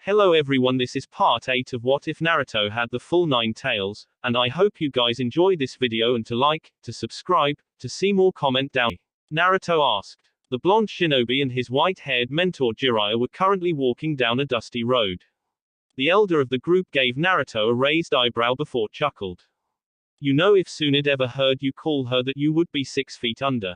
Hello everyone, this is part 8 of What If Naruto Had the Full 9 Tails, and I hope you guys enjoy this video and to like, to subscribe, to see more comment down. Naruto asked. The blonde shinobi and his white-haired mentor Jiraiya were currently walking down a dusty road. The elder of the group gave Naruto a raised eyebrow before chuckled. You know, if Tsunade ever heard you call her that, you would be 6 feet under.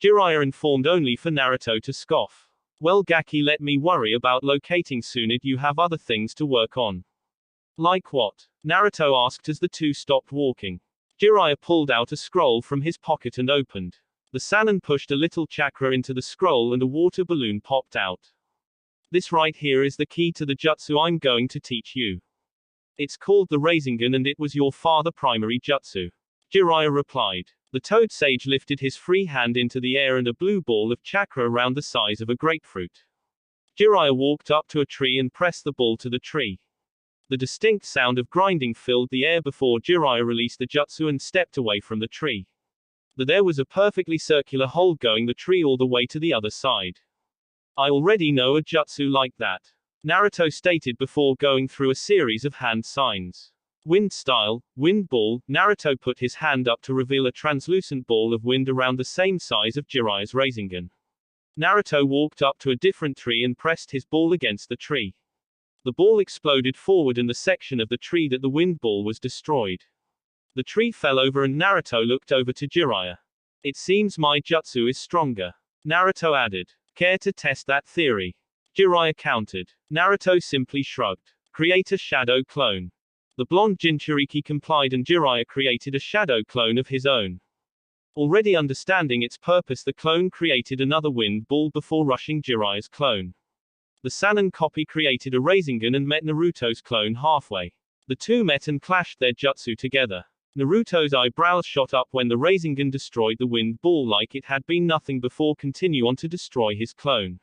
Jiraiya informed, only for Naruto to scoff. Well, Gaki, let me worry about locating Tsunade, you have other things to work on. Like what? Naruto asked as the two stopped walking. Jiraiya pulled out a scroll from his pocket and opened. The Sannin pushed a little chakra into the scroll and a water balloon popped out. This right here is the key to the jutsu I'm going to teach you. It's called the Rasengan and it was your father's primary jutsu. Jiraiya replied. The Toad Sage lifted his free hand into the air and a blue ball of chakra around the size of a grapefruit. Jiraiya walked up to a tree and pressed the ball to the tree. The distinct sound of grinding filled the air before Jiraiya released the jutsu and stepped away from the tree. There was a perfectly circular hole going the tree all the way to the other side. I already know a jutsu like that, Naruto stated before going through a series of hand signs. Wind style, wind ball. Naruto put his hand up to reveal a translucent ball of wind around the same size of Jiraiya's Rasengan. Naruto walked up to a different tree and pressed his ball against the tree. The ball exploded forward and the section of the tree that the wind ball was destroyed. The tree fell over and Naruto looked over to Jiraiya. It seems my jutsu is stronger, Naruto added. Care to test that theory? Jiraiya countered. Naruto simply shrugged. Create a shadow clone. The blonde Jinchuriki complied and Jiraiya created a shadow clone of his own. Already understanding its purpose, the clone created another wind ball before rushing Jiraiya's clone. The Sannin copy created a Rasengan and met Naruto's clone halfway. The two met and clashed their jutsu together. Naruto's eyebrows shot up when the Rasengan destroyed the wind ball like it had been nothing before continue on to destroy his clone.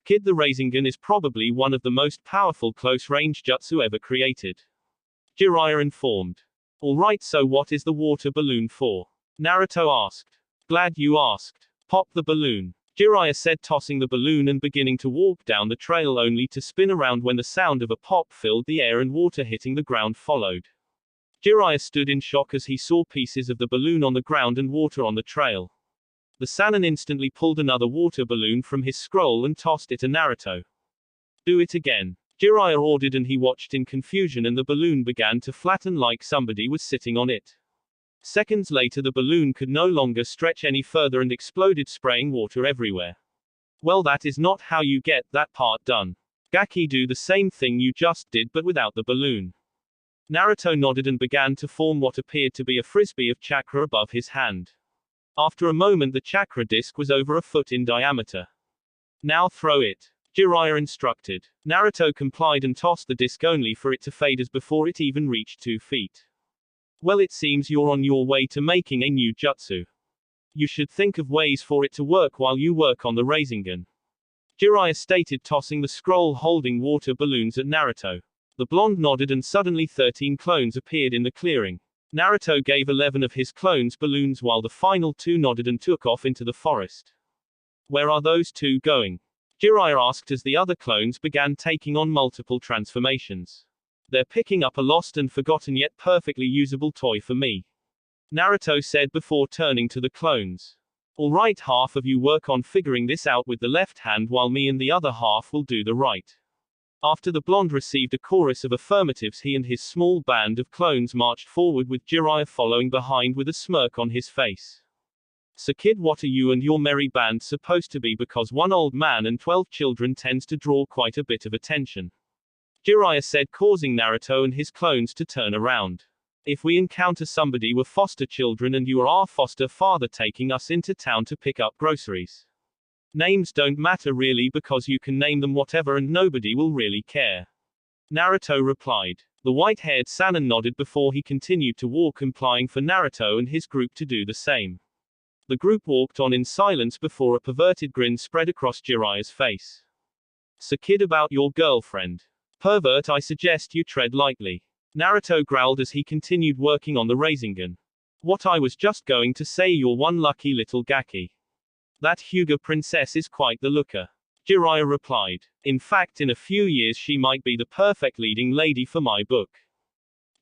Kid, the Rasengan is probably one of the most powerful close-range jutsu ever created, Jiraiya informed. Alright, so what is the water balloon for? Naruto asked. Glad you asked. Pop the balloon, Jiraiya said, tossing the balloon and beginning to walk down the trail only to spin around when the sound of a pop filled the air and water hitting the ground followed. Jiraiya stood in shock as he saw pieces of the balloon on the ground and water on the trail. The Sannin instantly pulled another water balloon from his scroll and tossed it to Naruto. Do it again, Jiraiya ordered, and he watched in confusion and the balloon began to flatten like somebody was sitting on it. Seconds later the balloon could no longer stretch any further and exploded, spraying water everywhere. Well, that is not how you get that part done. Gaki, do the same thing you just did but without the balloon. Naruto nodded and began to form what appeared to be a frisbee of chakra above his hand. After a moment the chakra disc was over a foot in diameter. Now throw it, Jiraiya instructed. Naruto complied and tossed the disc only for it to fade as before it even reached 2 feet. Well, it seems you're on your way to making a new jutsu. You should think of ways for it to work while you work on the Rasengan, Jiraiya stated, tossing the scroll holding water balloons at Naruto. The blonde nodded and suddenly 13 clones appeared in the clearing. Naruto gave 11 of his clones balloons while the final 2 nodded and took off into the forest. Where are those 2 going? Jiraiya asked as the other clones began taking on multiple transformations. They're picking up a lost and forgotten yet perfectly usable toy for me, Naruto said before turning to the clones. Alright, half of you work on figuring this out with the left hand while me and the other half will do the right. After the blonde received a chorus of affirmatives, he and his small band of clones marched forward with Jiraiya following behind with a smirk on his face. So kid, what are you and your merry band supposed to be, because one old man and 12 children tends to draw quite a bit of attention, Jiraiya said, causing Naruto and his clones to turn around. If we encounter somebody we're foster children and you are our foster father taking us into town to pick up groceries. Names don't matter really, because you can name them whatever and nobody will really care, Naruto replied. The white-haired Sannin nodded before he continued to walk, implying for Naruto and his group to do the same. The group walked on in silence before a perverted grin spread across Jiraiya's face. So kid, about your girlfriend. Pervert, I suggest you tread lightly, Naruto growled as he continued working on the Rasengan. What I was just going to say, you're one lucky little Gaki. That Hyuga princess is quite the looker, Jiraiya replied. In fact, in a few years she might be the perfect leading lady for my book.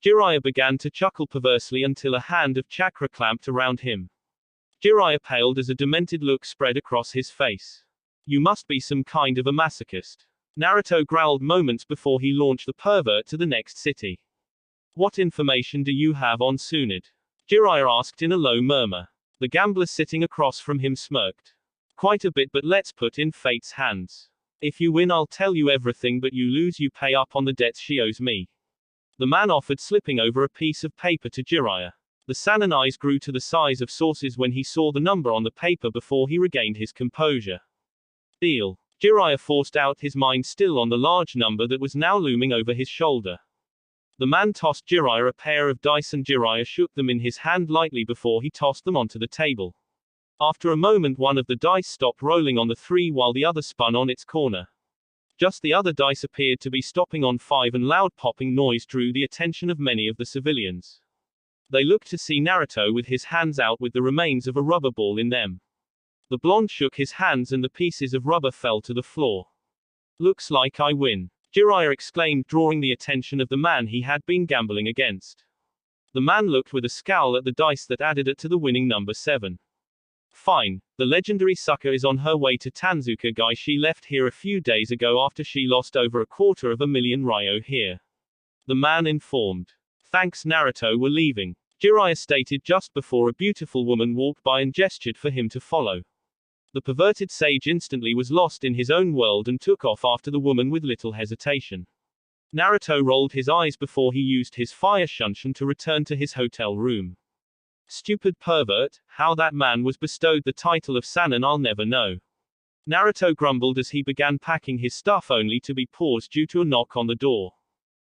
Jiraiya began to chuckle perversely until a hand of chakra clamped around him. Jiraiya paled as a demented look spread across his face. You must be some kind of a masochist. Naruto growled moments before he launched the pervert to the next city. What information do you have on Tsunade? Jiraiya asked in a low murmur. The gambler sitting across from him smirked. Quite a bit, but let's put in fate's hands. If you win I'll tell you everything, but you lose you pay up on the debts she owes me. The man offered, slipping over a piece of paper to Jiraiya. The Sannin eyes grew to the size of saucers when he saw the number on the paper before he regained his composure. Deal. Jiraiya forced out, his mind still on the large number that was now looming over his shoulder. The man tossed Jiraiya a pair of dice and Jiraiya shook them in his hand lightly before he tossed them onto the table. After a moment one of the dice stopped rolling on the 3 while the other spun on its corner. Just the other dice appeared to be stopping on 5, and loud popping noise drew the attention of many of the civilians. They looked to see Naruto with his hands out with the remains of a rubber ball in them. The blonde shook his hands and the pieces of rubber fell to the floor. Looks like I win, Jiraiya exclaimed, drawing the attention of the man he had been gambling against. The man looked with a scowl at the dice that added it to the winning number 7. Fine, the legendary sucker is on her way to Tanzuka guy. She left here a few days ago after she lost over 250,000 ryo here. The man informed. Thanks Naruto, we're leaving, Jiraiya stated just before a beautiful woman walked by and gestured for him to follow. The perverted sage instantly was lost in his own world and took off after the woman with little hesitation. Naruto rolled his eyes before he used his fire shunshin to return to his hotel room. Stupid pervert, how that man was bestowed the title of Sannin I'll never know. Naruto grumbled as he began packing his stuff, only to be paused due to a knock on the door.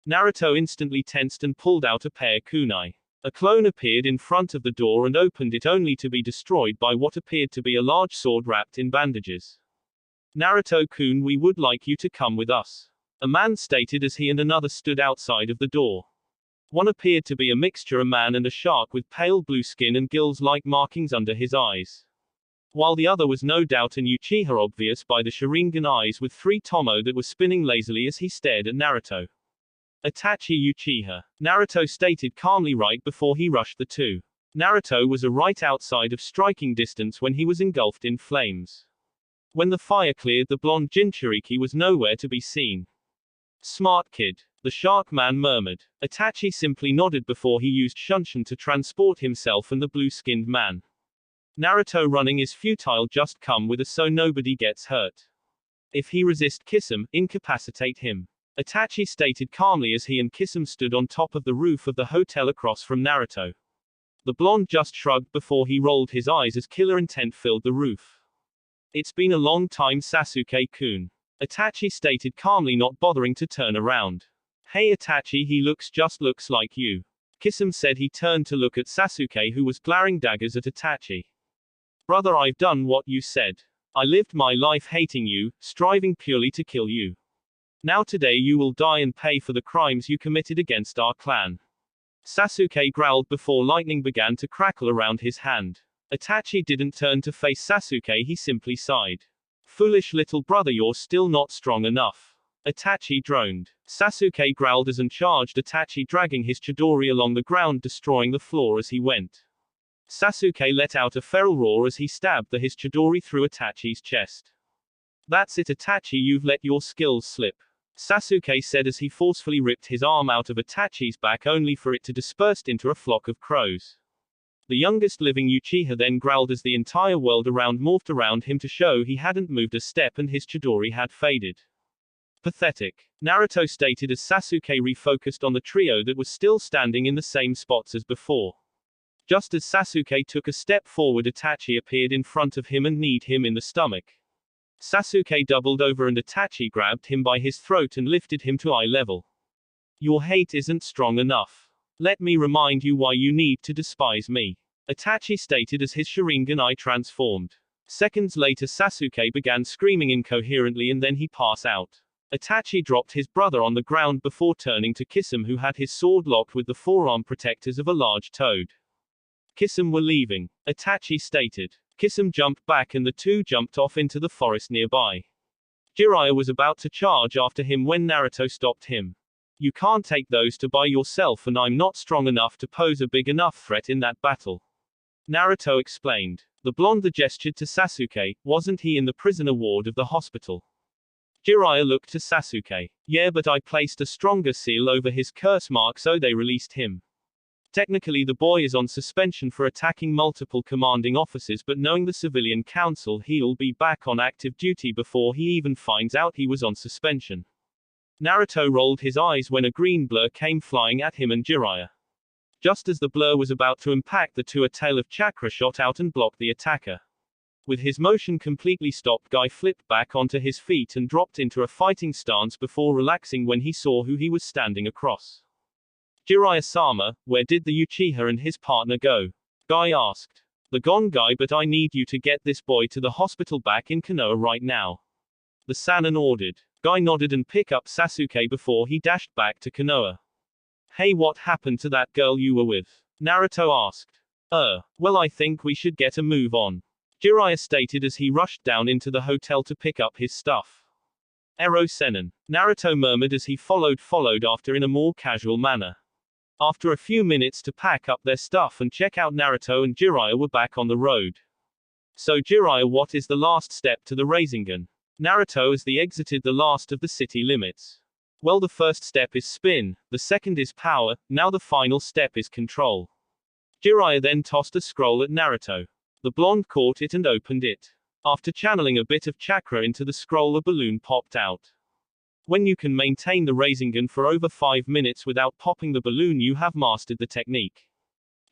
Naruto instantly tensed and pulled out a pair of kunai. A clone appeared in front of the door and opened it, only to be destroyed by what appeared to be a large sword wrapped in bandages. Naruto-kun, we would like you to come with us, a man stated as he and another stood outside of the door. One appeared to be a mixture, a man and a shark with pale blue skin and gills-like markings under his eyes. While the other was no doubt an Uchiha, obvious by the Sharingan eyes with 3 tomo that were spinning lazily as he stared at Naruto. Itachi Uchiha, Naruto stated calmly right before he rushed the 2. Naruto was right outside of striking distance when he was engulfed in flames. When the fire cleared, the blonde Jinchuriki was nowhere to be seen. Smart kid, the shark man murmured. Itachi simply nodded before he used Shunshin to transport himself and the blue-skinned man. Naruto running is futile, just come with us so nobody gets hurt. If he resist Kisame, incapacitate him, Itachi stated calmly as he and Kisame stood on top of the roof of the hotel across from Naruto. The blonde just shrugged before he rolled his eyes as killer intent filled the roof. It's been a long time, Sasuke-kun, Itachi stated calmly, not bothering to turn around. Hey Itachi, he just looks like you, Kisame said. He turned to look at Sasuke, who was glaring daggers at Itachi. Brother, I've done what you said. I lived my life hating you, striving purely to kill you. Now today you will die and pay for the crimes you committed against our clan. Sasuke growled before lightning began to crackle around his hand. Itachi didn't turn to face Sasuke, he simply sighed. Foolish little brother, you're still not strong enough, Itachi droned. Sasuke growled as and charged Itachi, dragging his Chidori along the ground, destroying the floor as he went. Sasuke let out a feral roar as he stabbed his Chidori through Itachi's chest. That's it Itachi, you've let your skills slip, Sasuke said as he forcefully ripped his arm out of Itachi's back, only for it to disperse into a flock of crows. The youngest living Uchiha then growled as the entire world around morphed around him to show he hadn't moved a step and his Chidori had faded. Pathetic, Naruto stated as Sasuke refocused on the trio that was still standing in the same spots as before. Just as Sasuke took a step forward, Itachi appeared in front of him and kneed him in the stomach. Sasuke doubled over and Itachi grabbed him by his throat and lifted him to eye level. Your hate isn't strong enough. Let me remind you why you need to despise me, Itachi stated as his Sharingan eye transformed. Seconds later Sasuke began screaming incoherently and then he passed out. Itachi dropped his brother on the ground before turning to Kisame, who had his sword locked with the forearm protectors of a large toad. Kisame, we're leaving, Itachi stated. Kisame jumped back and the two jumped off into the forest nearby. Jiraiya was about to charge after him when Naruto stopped him. You can't take those to by yourself, and I'm not strong enough to pose a big enough threat in that battle. Naruto explained. The blonde gestured to Sasuke. Wasn't he in the prisoner ward of the hospital? Jiraiya looked to Sasuke. Yeah, but I placed a stronger seal over his curse mark, so they released him. Technically the boy is on suspension for attacking multiple commanding officers, but knowing the civilian council, he'll be back on active duty before he even finds out he was on suspension. Naruto rolled his eyes when a green blur came flying at him and Jiraiya. Just as the blur was about to impact the two, a tail of chakra shot out and blocked the attacker. With his motion completely stopped, Guy flipped back onto his feet and dropped into a fighting stance before relaxing when he saw who he was standing across. Jiraiya-sama, where did the Uchiha and his partner go? Guy asked. The gone, Guy, but I need you to get this boy to the hospital back in Konoha right now. The Sannin ordered. Guy nodded and picked up Sasuke before he dashed back to Konoha. Hey, what happened to that girl you were with? Naruto asked. Well, I think we should get a move on. Jiraiya stated as he rushed down into the hotel to pick up his stuff. Ero Sennin. Naruto murmured as he followed after in a more casual manner. After a few minutes to pack up their stuff and check out, Naruto and Jiraiya were back on the road. So Jiraiya, what is the last step to the Rasengan? Naruto, as they exited the last of the city limits. Well, the first step is spin, the second is power, now the final step is control. Jiraiya then tossed a scroll at Naruto. The blonde caught it and opened it. After channeling a bit of chakra into the scroll, a balloon popped out. When you can maintain the Rasengan for over 5 minutes without popping the balloon, you have mastered the technique.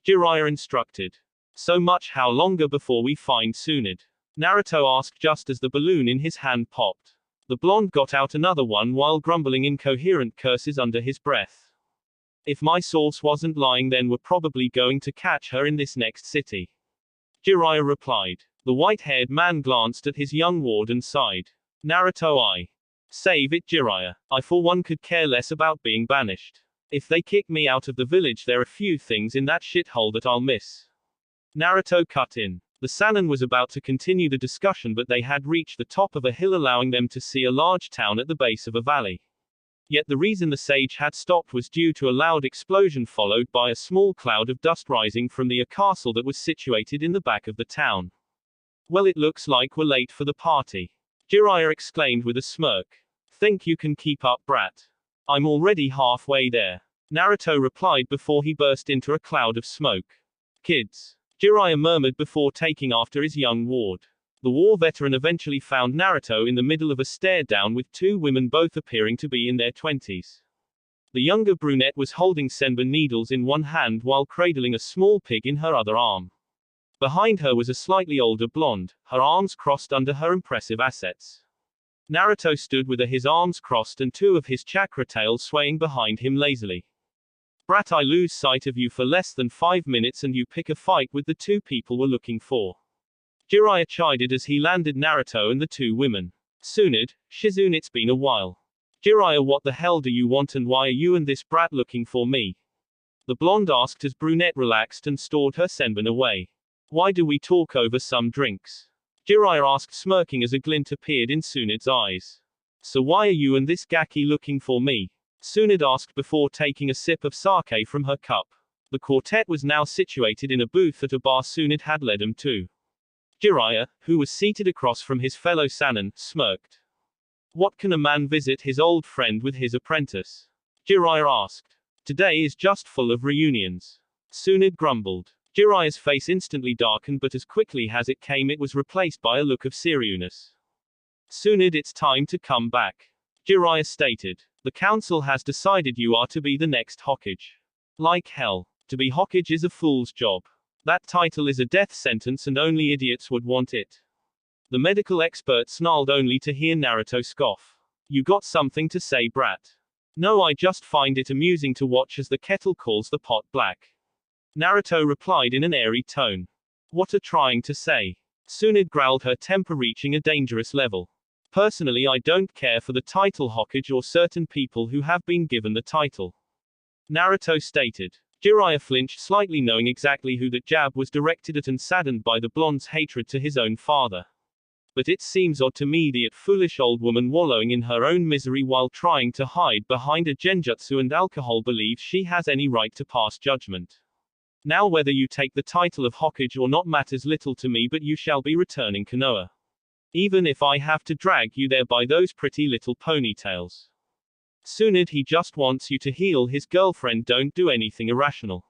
Jiraiya instructed. So much how longer before we find Tsunade? Naruto asked just as the balloon in his hand popped. The blonde got out another one while grumbling incoherent curses under his breath. If my source wasn't lying, then we're probably going to catch her in this next city. Jiraiya replied. The white-haired man glanced at his young ward and sighed. Naruto, save it, Jiraiya. I for one could care less about being banished. If they kick me out of the village, there are few things in that shithole that I'll miss. Naruto cut in. The Sannin was about to continue the discussion, but they had reached the top of a hill, allowing them to see a large town at the base of a valley. Yet the reason the sage had stopped was due to a loud explosion followed by a small cloud of dust rising from the castle that was situated in the back of the town. Well, it looks like we're late for the party. Jiraiya exclaimed with a smirk. Think you can keep up, brat? I'm already halfway there. Naruto replied before he burst into a cloud of smoke. Kids. Jiraiya murmured before taking after his young ward. The war veteran eventually found Naruto in the middle of a stare down with two women, both appearing to be in their 20s. The younger brunette was holding senbon needles in one hand while cradling a small pig in her other arm. Behind her was a slightly older blonde, her arms crossed under her impressive assets. Naruto stood with his arms crossed and two of his chakra tails swaying behind him lazily. Brat, I lose sight of you for less than 5 minutes and you pick a fight with the two people we're looking for. Jiraiya chided as he landed Naruto and the two women. Tsunade, Shizune, it's been a while. Jiraiya, what the hell do you want and why are you and this brat looking for me? The blonde asked as brunette relaxed and stored her senbon away. Why do we talk over some drinks? Jiraiya asked, smirking as a glint appeared in Tsunade's eyes. So why are you and this gaki looking for me? Tsunade asked before taking a sip of sake from her cup. The quartet was now situated in a booth at a bar Tsunade had led them to. Jiraiya, who was seated across from his fellow Sannin, smirked. What can a man visit his old friend with his apprentice? Jiraiya asked. Today is just full of reunions. Tsunade grumbled. Jiraiya's face instantly darkened, but as quickly as it came it was replaced by a look of seriousness. Tsunade, it's time to come back. Jiraiya stated. The council has decided you are to be the next Hokage. Like hell. To be Hokage is a fool's job. That title is a death sentence and only idiots would want it. The medical expert snarled only to hear Naruto scoff. You got something to say, brat? No, I just find it amusing to watch as the kettle calls the pot black. Naruto replied in an airy tone. What are trying to say? Tsunade growled, her temper reaching a dangerous level. Personally, I don't care for the title Hokage or certain people who have been given the title. Naruto stated. Jiraiya flinched slightly, knowing exactly who that jab was directed at and saddened by the blonde's hatred to his own father. But it seems odd to me that foolish old woman wallowing in her own misery while trying to hide behind a genjutsu and alcohol believes she has any right to pass judgment. Now whether you take the title of Hokage or not matters little to me, but you shall be returning Konoha. Even if I have to drag you there by those pretty little ponytails. Tsunade, he just wants you to heal his girlfriend, don't do anything irrational.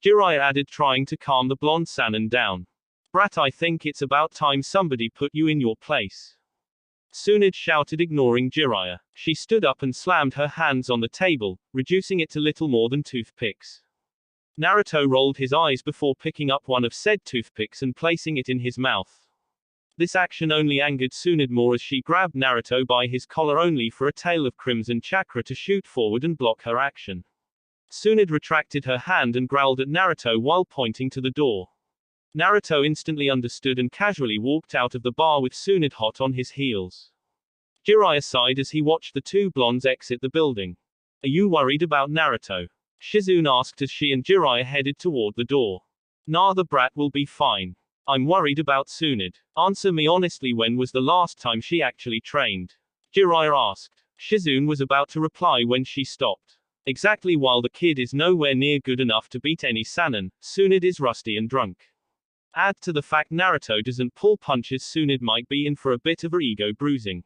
Jiraiya added, trying to calm the blonde Sannin down. Brat, I think it's about time somebody put you in your place. Tsunade shouted, ignoring Jiraiya. She stood up and slammed her hands on the table, reducing it to little more than toothpicks. Naruto rolled his eyes before picking up one of said toothpicks and placing it in his mouth. This action only angered Tsunade more as she grabbed Naruto by his collar only for a tail of crimson chakra to shoot forward and block her action. Tsunade retracted her hand and growled at Naruto while pointing to the door. Naruto instantly understood and casually walked out of the bar with Tsunade hot on his heels. Jiraiya sighed as he watched the two blondes exit the building. Are you worried about Naruto? Shizune asked as she and Jiraiya headed toward the door. Nah, the brat will be fine. I'm worried about Tsunade. Answer me honestly, when was the last time she actually trained? Jiraiya asked. Shizune was about to reply when she stopped. Exactly, while the kid is nowhere near good enough to beat any Sannin, Tsunade is rusty and drunk. Add to the fact Naruto doesn't pull punches, Tsunade might be in for a bit of a ego bruising.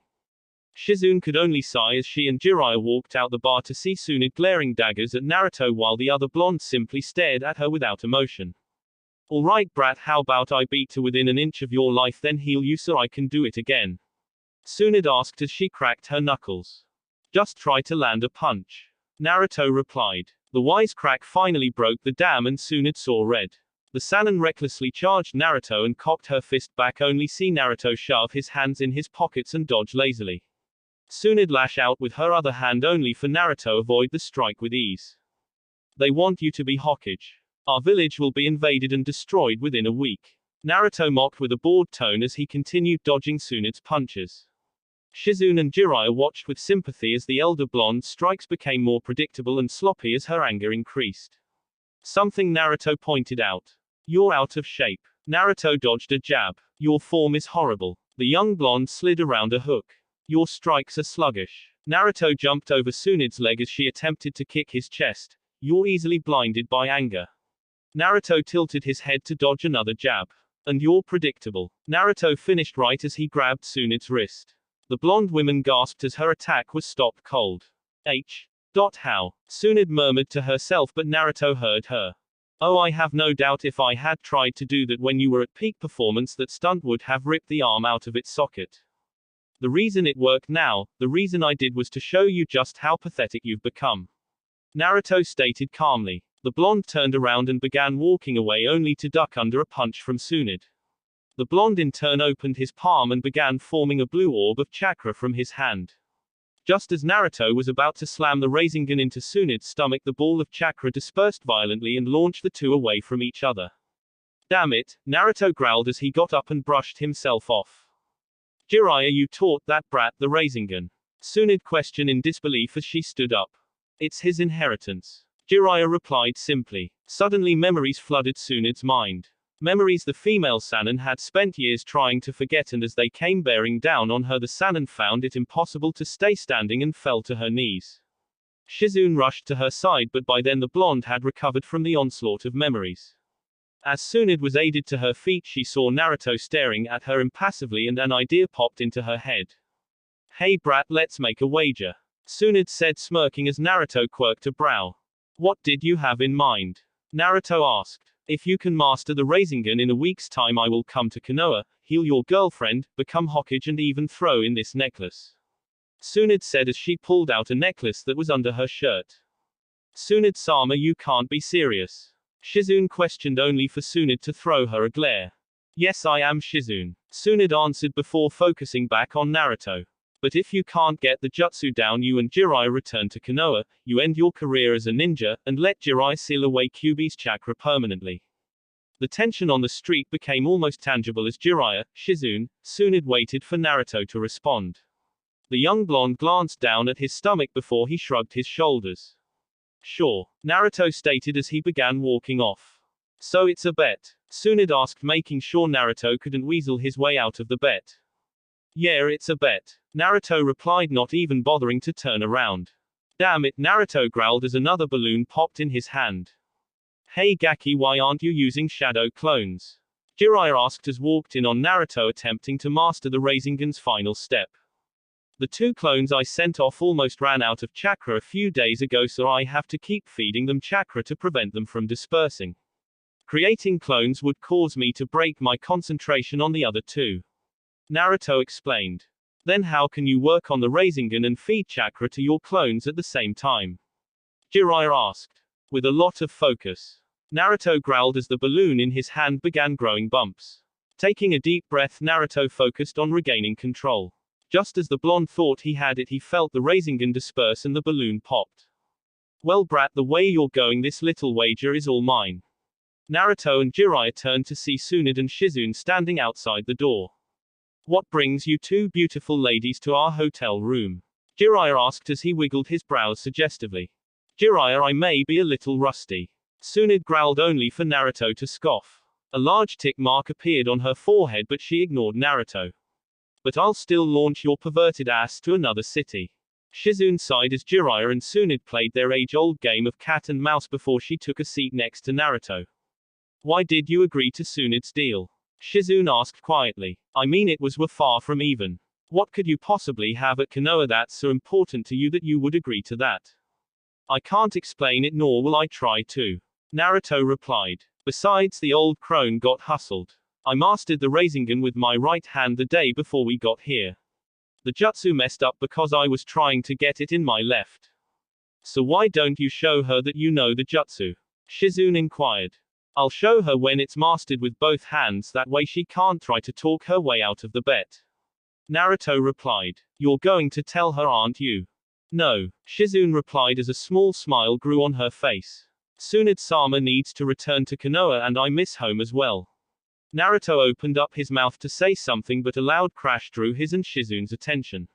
Shizune could only sigh as she and Jiraiya walked out the bar to see Tsunade glaring daggers at Naruto while the other blonde simply stared at her without emotion. Alright brat, how about I beat to within an inch of your life then heal you so I can do it again? Tsunade asked as she cracked her knuckles. Just try to land a punch. Naruto replied. The wisecrack finally broke the dam and Tsunade saw red. The Sannin recklessly charged Naruto and cocked her fist back, only see Naruto shove his hands in his pockets and dodge lazily. Tsunade lash out with her other hand only for Naruto avoid the strike with ease. They want you to be Hokage. Our village will be invaded and destroyed within a week. Naruto mocked with a bored tone as he continued dodging Tsunade's punches. Shizune and Jiraiya watched with sympathy as the elder blonde's strikes became more predictable and sloppy as her anger increased. Something Naruto pointed out. You're out of shape. Naruto dodged a jab. Your form is horrible. The young blonde slid around a hook. Your strikes are sluggish. Naruto jumped over Tsunade's leg as she attempted to kick his chest. You're easily blinded by anger. Naruto tilted his head to dodge another jab. And you're predictable. Naruto finished right as he grabbed Tsunade's wrist. The blonde woman gasped as her attack was stopped cold. How? Tsunade murmured to herself, but Naruto heard her. Oh, I have no doubt if I had tried to do that when you were at peak performance, that stunt would have ripped the arm out of its socket. The reason it worked now, the reason I did was to show you just how pathetic you've become. Naruto stated calmly. The blonde turned around and began walking away only to duck under a punch from Tsunade. The blonde in turn opened his palm and began forming a blue orb of chakra from his hand. Just as Naruto was about to slam the Rasengan into Tsunade's stomach, the ball of chakra dispersed violently and launched the two away from each other. Damn it, Naruto growled as he got up and brushed himself off. Jiraiya, you taught that brat the Rasengan? Tsunade questioned in disbelief as she stood up. It's his inheritance. Jiraiya replied simply. Suddenly memories flooded Tsunade's mind. Memories the female Sannin had spent years trying to forget, and as they came bearing down on her, the Sannin found it impossible to stay standing and fell to her knees. Shizune rushed to her side, but by then the blonde had recovered from the onslaught of memories. As Tsunade was aided to her feet, she saw Naruto staring at her impassively and an idea popped into her head. Hey brat, let's make a wager. Tsunade said, smirking as Naruto quirked a brow. What did you have in mind? Naruto asked. If you can master the Rasengan in a week's time, I will come to Konoha, heal your girlfriend, become Hokage, and even throw in this necklace. Tsunade said as she pulled out a necklace that was under her shirt. Tsunade-sama, you can't be serious. Shizune questioned only for Tsunade to throw her a glare. Yes, I am Shizune. Tsunade answered before focusing back on Naruto. But if you can't get the jutsu down, you and Jiraiya return to Konoha, you end your career as a ninja, and let Jiraiya seal away Kyuubi's chakra permanently. The tension on the street became almost tangible as Jiraiya, Shizune, Tsunade waited for Naruto to respond. The young blonde glanced down at his stomach before he shrugged his shoulders. Sure, Naruto stated as he began walking off. So it's a bet? Tsunade asked, making sure Naruto couldn't weasel his way out of the bet. Yeah, it's a bet, Naruto replied, not even bothering to turn around. Damn it, Naruto growled as another balloon popped in his hand. Hey Gaki, why aren't you using shadow clones? Jiraiya asked as walked in on Naruto attempting to master the Rasengan's final step. The 2 clones I sent off almost ran out of chakra a few days ago, so I have to keep feeding them chakra to prevent them from dispersing. Creating clones would cause me to break my concentration on the other 2. Naruto explained. Then how can you work on the Rasengan and feed chakra to your clones at the same time? Jiraiya asked. With a lot of focus. Naruto growled as the balloon in his hand began growing bumps. Taking a deep breath, Naruto focused on regaining control. Just as the blonde thought he had it, he felt the Rasengan disperse and the balloon popped. Well brat, the way you're going, this little wager is all mine. Naruto and Jiraiya turned to see Tsunade and Shizune standing outside the door. What brings you 2 beautiful ladies to our hotel room? Jiraiya asked as he wiggled his brows suggestively. Jiraiya, I may be a little rusty. Tsunade growled, only for Naruto to scoff. A large tick mark appeared on her forehead, but she ignored Naruto. But I'll still launch your perverted ass to another city. Shizune sighed as Jiraiya and Tsunade played their age-old game of cat and mouse before she took a seat next to Naruto. Why did you agree to Tsunade's deal? Shizune asked quietly. I mean, we're far from even. What could you possibly have at Konoha that's so important to you that you would agree to that? I can't explain it, nor will I try to. Naruto replied. Besides, the old crone got hustled. I mastered the Rasengan with my right hand the day before we got here. The jutsu messed up because I was trying to get it in my left. So why don't you show her that you know the jutsu? Shizune inquired. I'll show her when it's mastered with both hands, that way she can't try to talk her way out of the bet. Naruto replied. You're going to tell her, aren't you? No, Shizune replied as a small smile grew on her face. Tsunade-sama needs to return to Konoha and I miss home as well. Naruto opened up his mouth to say something, but a loud crash drew his and Shizune's attention.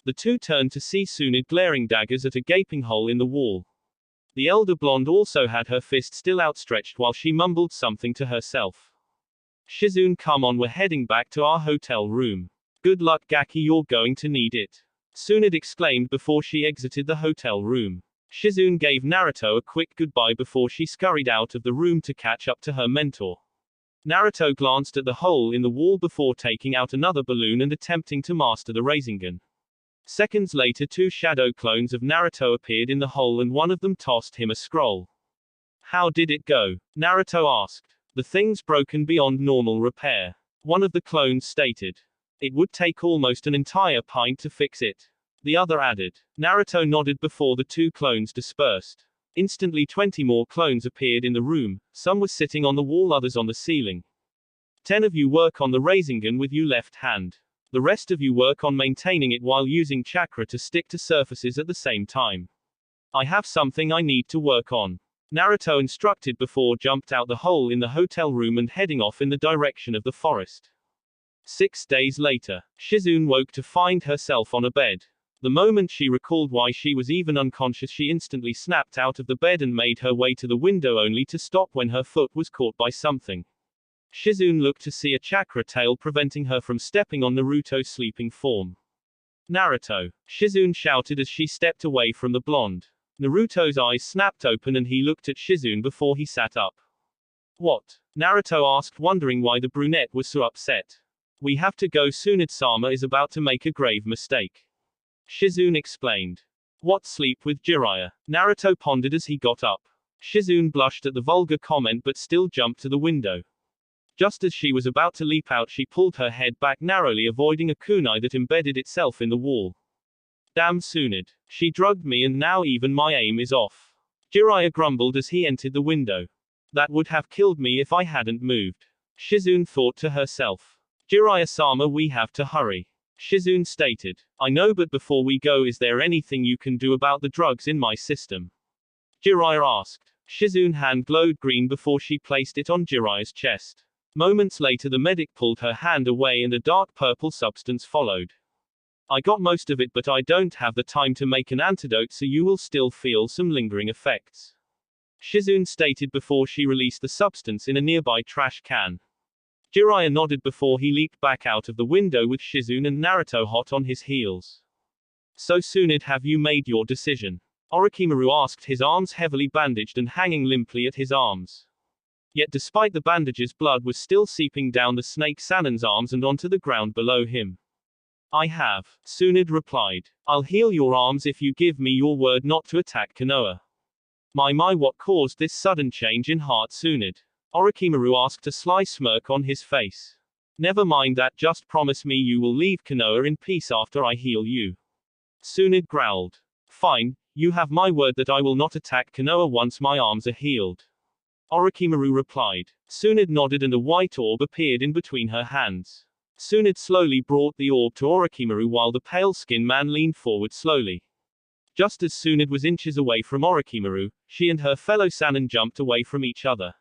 The 2 turned to see Tsunade glaring daggers at a gaping hole in the wall. The elder blonde also had her fist still outstretched while she mumbled something to herself. Shizune, come on, we're heading back to our hotel room. Good luck Gaki, you're going to need it. Tsunade exclaimed before she exited the hotel room. Shizune gave Naruto a quick goodbye before she scurried out of the room to catch up to her mentor. Naruto glanced at the hole in the wall before taking out another balloon and attempting to master the Rasengan. Seconds later, 2 shadow clones of Naruto appeared in the hole and one of them tossed him a scroll. How did it go? Naruto asked. The thing's broken beyond normal repair. One of the clones stated. It would take almost an entire pint to fix it. The other added. Naruto nodded before the 2 clones dispersed. Instantly 20 more clones appeared in the room. Some were sitting on the wall, others on the ceiling. 10 of you work on the Rasengan with your left hand. The rest of you work on maintaining it while using chakra to stick to surfaces at the same time. I have something I need to work on. Naruto instructed before jumped out the hole in the hotel room and heading off in the direction of the forest. 6 days later, Shizune woke to find herself on a bed. The moment she recalled why she was even unconscious, she instantly snapped out of the bed and made her way to the window, only to stop when her foot was caught by something. Shizune looked to see a chakra tail preventing her from stepping on Naruto's sleeping form. Naruto! Shizune shouted as she stepped away from the blonde. Naruto's eyes snapped open and he looked at Shizune before he sat up. What? Naruto asked, wondering why the brunette was so upset. We have to go, Tsunade-sama is about to make a grave mistake. Shizune explained. What, sleep with Jiraiya? Naruto pondered as he got up. Shizune blushed at the vulgar comment but still jumped to the window. Just as she was about to leap out, she pulled her head back narrowly, avoiding a kunai that embedded itself in the wall. Damn Tsunade. She drugged me and now even my aim is off. Jiraiya grumbled as he entered the window. That would have killed me if I hadn't moved. Shizune thought to herself. Jiraiya-sama, we have to hurry. Shizune stated. I know, but before we go, is there anything you can do about the drugs in my system? Jiraiya asked. Shizune's hand glowed green before she placed it on Jiraiya's chest. Moments later, the medic pulled her hand away and a dark purple substance followed. I got most of it, but I don't have the time to make an antidote, so you will still feel some lingering effects. Shizune stated before she released the substance in a nearby trash can. Jiraiya nodded before he leaped back out of the window with Shizune and Naruto hot on his heels. So Tsunade, have you made your decision? Orochimaru asked, his arms heavily bandaged and hanging limply at his arms. Yet despite the bandages, blood was still seeping down the snake Sannin's arms and onto the ground below him. I have, Tsunade replied. I'll heal your arms if you give me your word not to attack Konoha. My, what caused this sudden change in heart, Tsunade? Orochimaru asked, a sly smirk on his face. Never mind that, just promise me you will leave Konoha in peace after I heal you. Tsunade growled. Fine, you have my word that I will not attack Konoha once my arms are healed. Orochimaru replied. Tsunade nodded and a white orb appeared in between her hands. Tsunade slowly brought the orb to Orochimaru while the pale-skinned man leaned forward slowly. Just as Tsunade was inches away from Orochimaru, she and her fellow Sannin jumped away from each other,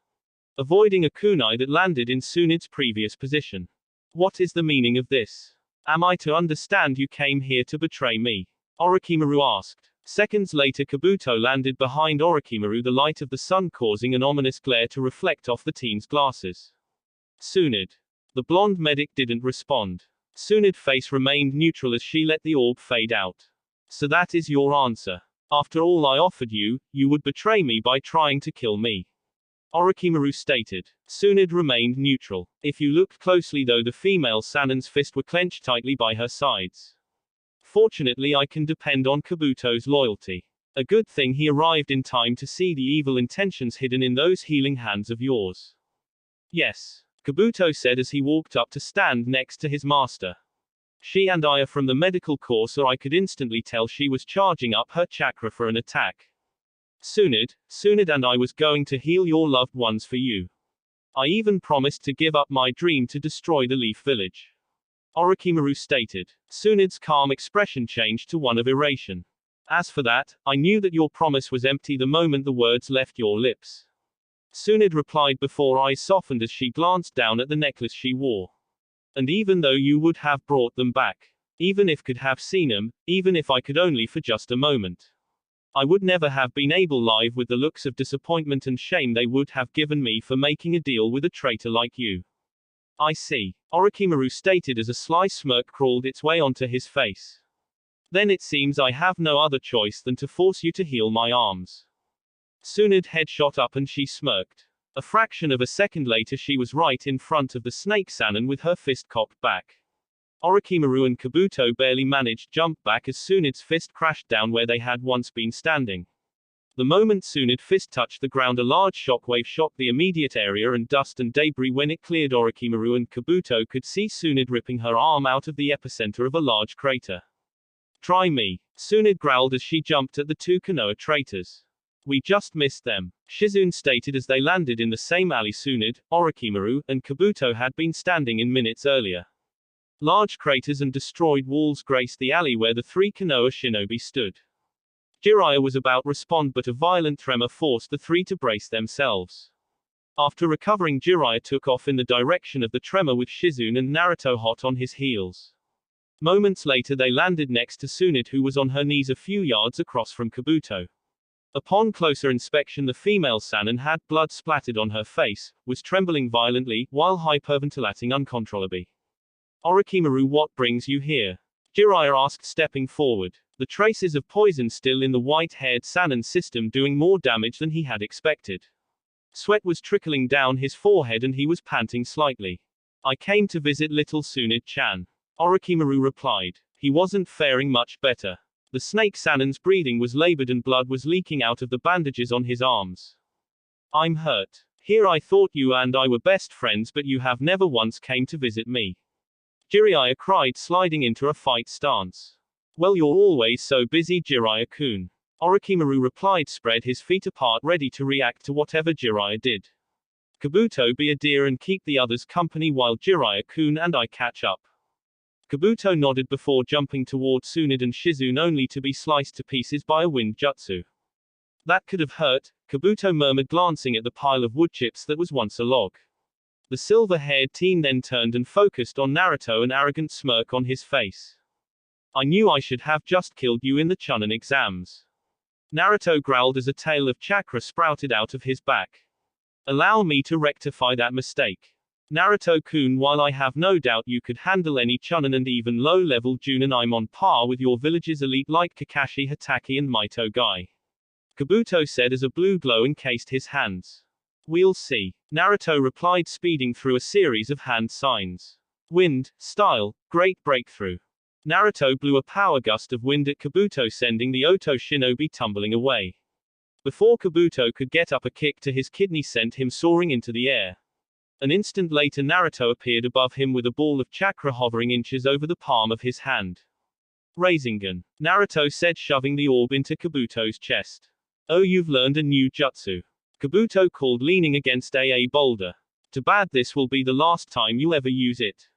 avoiding a kunai that landed in Tsunade's previous position. What is the meaning of this? Am I to understand you came here to betray me? Orochimaru asked. Seconds later, Kabuto landed behind Orochimaru, the light of the sun causing an ominous glare to reflect off the teen's glasses. Tsunade. The blonde medic didn't respond. Tsunade's face remained neutral as she let the orb fade out. So that is your answer. After all I offered you, you would betray me by trying to kill me. Orochimaru stated. Tsunade remained neutral. If you looked closely though, the female Sannin's fists were clenched tightly by her sides. Fortunately, I can depend on Kabuto's loyalty. A good thing he arrived in time to see the evil intentions hidden in those healing hands of yours. Yes, Kabuto said as he walked up to stand next to his master. She and I are from the medical corps, so I could instantly tell she was charging up her chakra for an attack. Tsunade and I was going to heal your loved ones for you. I even promised to give up my dream to destroy the Leaf Village. Orochimaru stated. Tsunade's calm expression changed to one of elation. As for that, I knew that your promise was empty the moment the words left your lips. Tsunade replied before eyes softened as she glanced down at the necklace she wore. And even though you would have brought them back, even if could have seen them, even if I could only for just a moment, I would never have been able live with the looks of disappointment and shame they would have given me for making a deal with a traitor like you. I see, Orochimaru stated as a sly smirk crawled its way onto his face. Then it seems I have no other choice than to force you to heal my arms. Tsunade's head shot up and she smirked. A fraction of a second later she was right in front of the snake Sannin with her fist cocked back. Orochimaru and Kabuto barely managed jump back as Tsunade's fist crashed down where they had once been standing. The moment Tsunade's fist touched the ground, a large shockwave shocked the immediate area and dust and debris. When it cleared, Orochimaru and Kabuto could see Tsunade ripping her arm out of the epicenter of a large crater. Try me, Tsunade growled as she jumped at the two Konoha traitors. We just missed them, Shizune stated as they landed in the same alley Tsunade, Orochimaru, and Kabuto had been standing in minutes earlier. Large craters and destroyed walls graced the alley where the three Konoha shinobi stood. Jiraiya was about to respond, but a violent tremor forced the three to brace themselves. After recovering, Jiraiya took off in the direction of the tremor with Shizune and Naruto hot on his heels. Moments later they landed next to Tsunade, who was on her knees a few yards across from Kabuto. Upon closer inspection, the female Sannin had blood splattered on her face, was trembling violently, while hyperventilating uncontrollably. Orochimaru, what brings you here? Jiraiya asked, stepping forward. The traces of poison still in the white-haired Sannin system doing more damage than he had expected. Sweat was trickling down his forehead and he was panting slightly. I came to visit little Tsunade-chan. Orochimaru replied. He wasn't faring much better. The snake Sannin's breathing was labored and blood was leaking out of the bandages on his arms. I'm hurt. Here I thought you and I were best friends, but you have never once came to visit me. Jiraiya cried, sliding into a fight stance. Well, you're always so busy, Jiraiya-kun. Orochimaru replied, spread his feet apart ready to react to whatever Jiraiya did. Kabuto, be a dear and keep the others company while Jiraiya-kun and I catch up. Kabuto nodded before jumping toward Tsunade and Shizune, only to be sliced to pieces by a wind jutsu. That could have hurt, Kabuto murmured, glancing at the pile of wood chips that was once a log. The silver-haired teen then turned and focused on Naruto, an arrogant smirk on his face. I knew I should have just killed you in the Chunin exams. Naruto growled as a tail of chakra sprouted out of his back. Allow me to rectify that mistake. Naruto-kun, while I have no doubt you could handle any Chunin and even low-level Junin, I'm on par with your village's elite like Kakashi Hatake and Maito Guy. Kabuto said as a blue glow encased his hands. We'll see. Naruto replied, speeding through a series of hand signs. Wind, style, great breakthrough. Naruto blew a power gust of wind at Kabuto, sending the Oto shinobi tumbling away. Before Kabuto could get up, a kick to his kidney sent him soaring into the air. An instant later, Naruto appeared above him with a ball of chakra hovering inches over the palm of his hand. Rasengan, Naruto said, shoving the orb into Kabuto's chest. Oh, you've learned a new jutsu. Kabuto called, leaning against a boulder. Too bad this will be the last time you ever use it.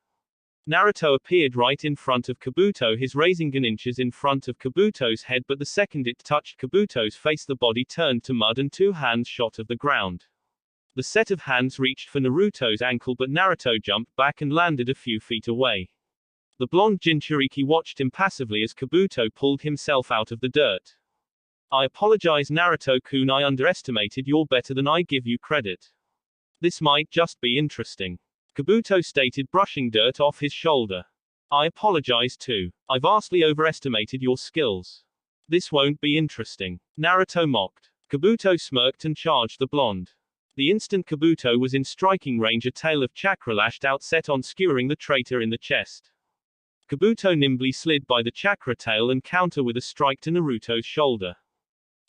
Naruto appeared right in front of Kabuto, his Rasengan inches in front of Kabuto's head, but the second it touched Kabuto's face, the body turned to mud and two hands shot of the ground. The set of hands reached for Naruto's ankle, but Naruto jumped back and landed a few feet away. The blonde Jinchuriki watched impassively as Kabuto pulled himself out of the dirt. I apologize, Naruto-kun, I underestimated. You're better than I give you credit. This might just be interesting. Kabuto stated, brushing dirt off his shoulder. I apologize too. I vastly overestimated your skills. This won't be interesting. Naruto mocked. Kabuto smirked and charged the blonde. The instant Kabuto was in striking range, a tail of chakra lashed out, set on skewering the traitor in the chest. Kabuto nimbly slid by the chakra tail and counter with a strike to Naruto's shoulder.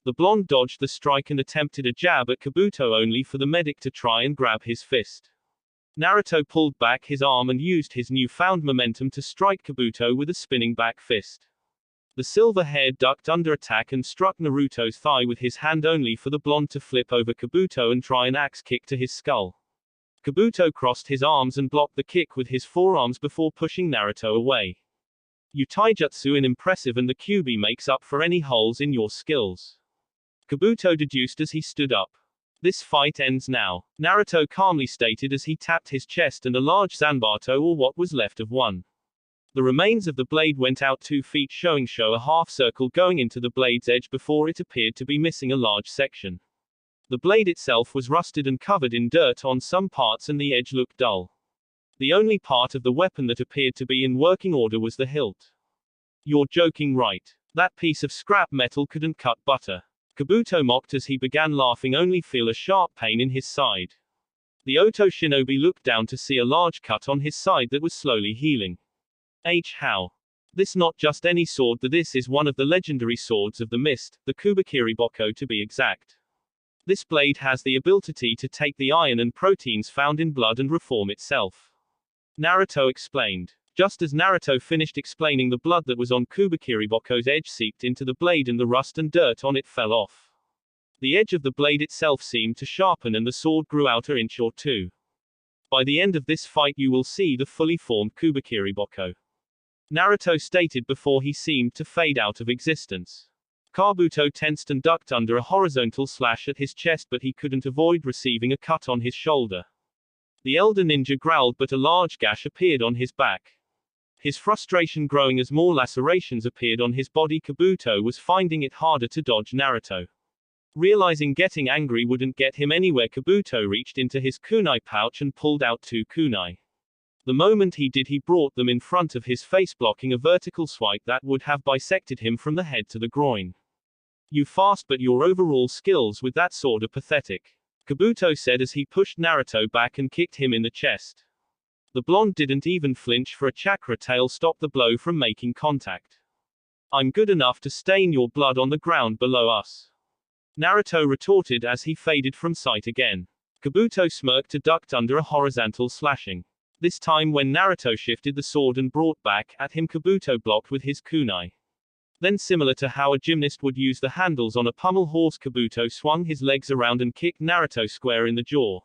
The blonde dodged the strike and attempted a jab at Kabuto, only for the medic to try and grab his fist. Naruto pulled back his arm and used his newfound momentum to strike Kabuto with a spinning back fist. The silver-haired ducked under attack and struck Naruto's thigh with his hand, only for the blonde to flip over Kabuto and try an axe kick to his skull. Kabuto crossed his arms and blocked the kick with his forearms before pushing Naruto away. You taijutsu in impressive, and the Kyuubi makes up for any holes in your skills. Kabuto deduced as he stood up. This fight ends now, Naruto calmly stated as he tapped his chest and a large zanbato, or what was left of one. The remains of the blade went out 2 feet, showing a half circle going into the blade's edge before it appeared to be missing a large section. The blade itself was rusted and covered in dirt on some parts, and the edge looked dull. The only part of the weapon that appeared to be in working order was the hilt. You're joking, right? That piece of scrap metal couldn't cut butter. Kabuto mocked as he began laughing, only feel a sharp pain in his side. The Oto shinobi looked down to see a large cut on his side that was slowly healing. How? This not just any sword, this is one of the legendary swords of the mist, the Kubakiri Boko to be exact. This blade has the ability to take the iron and proteins found in blood and reform itself. Naruto explained. Just as Naruto finished explaining, the blood that was on Kubakiri Boko's edge seeped into the blade and the rust and dirt on it fell off. The edge of the blade itself seemed to sharpen and the sword grew out an inch or two. By the end of this fight you will see the fully formed Kubakiri Boko. Naruto stated before he seemed to fade out of existence. Kabuto tensed and ducked under a horizontal slash at his chest, but he couldn't avoid receiving a cut on his shoulder. The elder ninja growled, but a large gash appeared on his back. His frustration growing as more lacerations appeared on his body. Kabuto was finding it harder to dodge Naruto. Realizing getting angry wouldn't get him anywhere, Kabuto reached into his kunai pouch and pulled out 2 kunai. The moment he did, he brought them in front of his face, blocking a vertical swipe that would have bisected him from the head to the groin. You fast, but your overall skills with that sword are pathetic, Kabuto said as he pushed Naruto back and kicked him in the chest. The blonde didn't even flinch, for a chakra tail stopped the blow from making contact. I'm good enough to stain your blood on the ground below us, Naruto retorted as he faded from sight again. Kabuto smirked and ducked under a horizontal slashing. This time when Naruto shifted the sword and brought back at him, Kabuto blocked with his kunai. Then, similar to how a gymnast would use the handles on a pommel horse, Kabuto swung his legs around and kicked Naruto square in the jaw.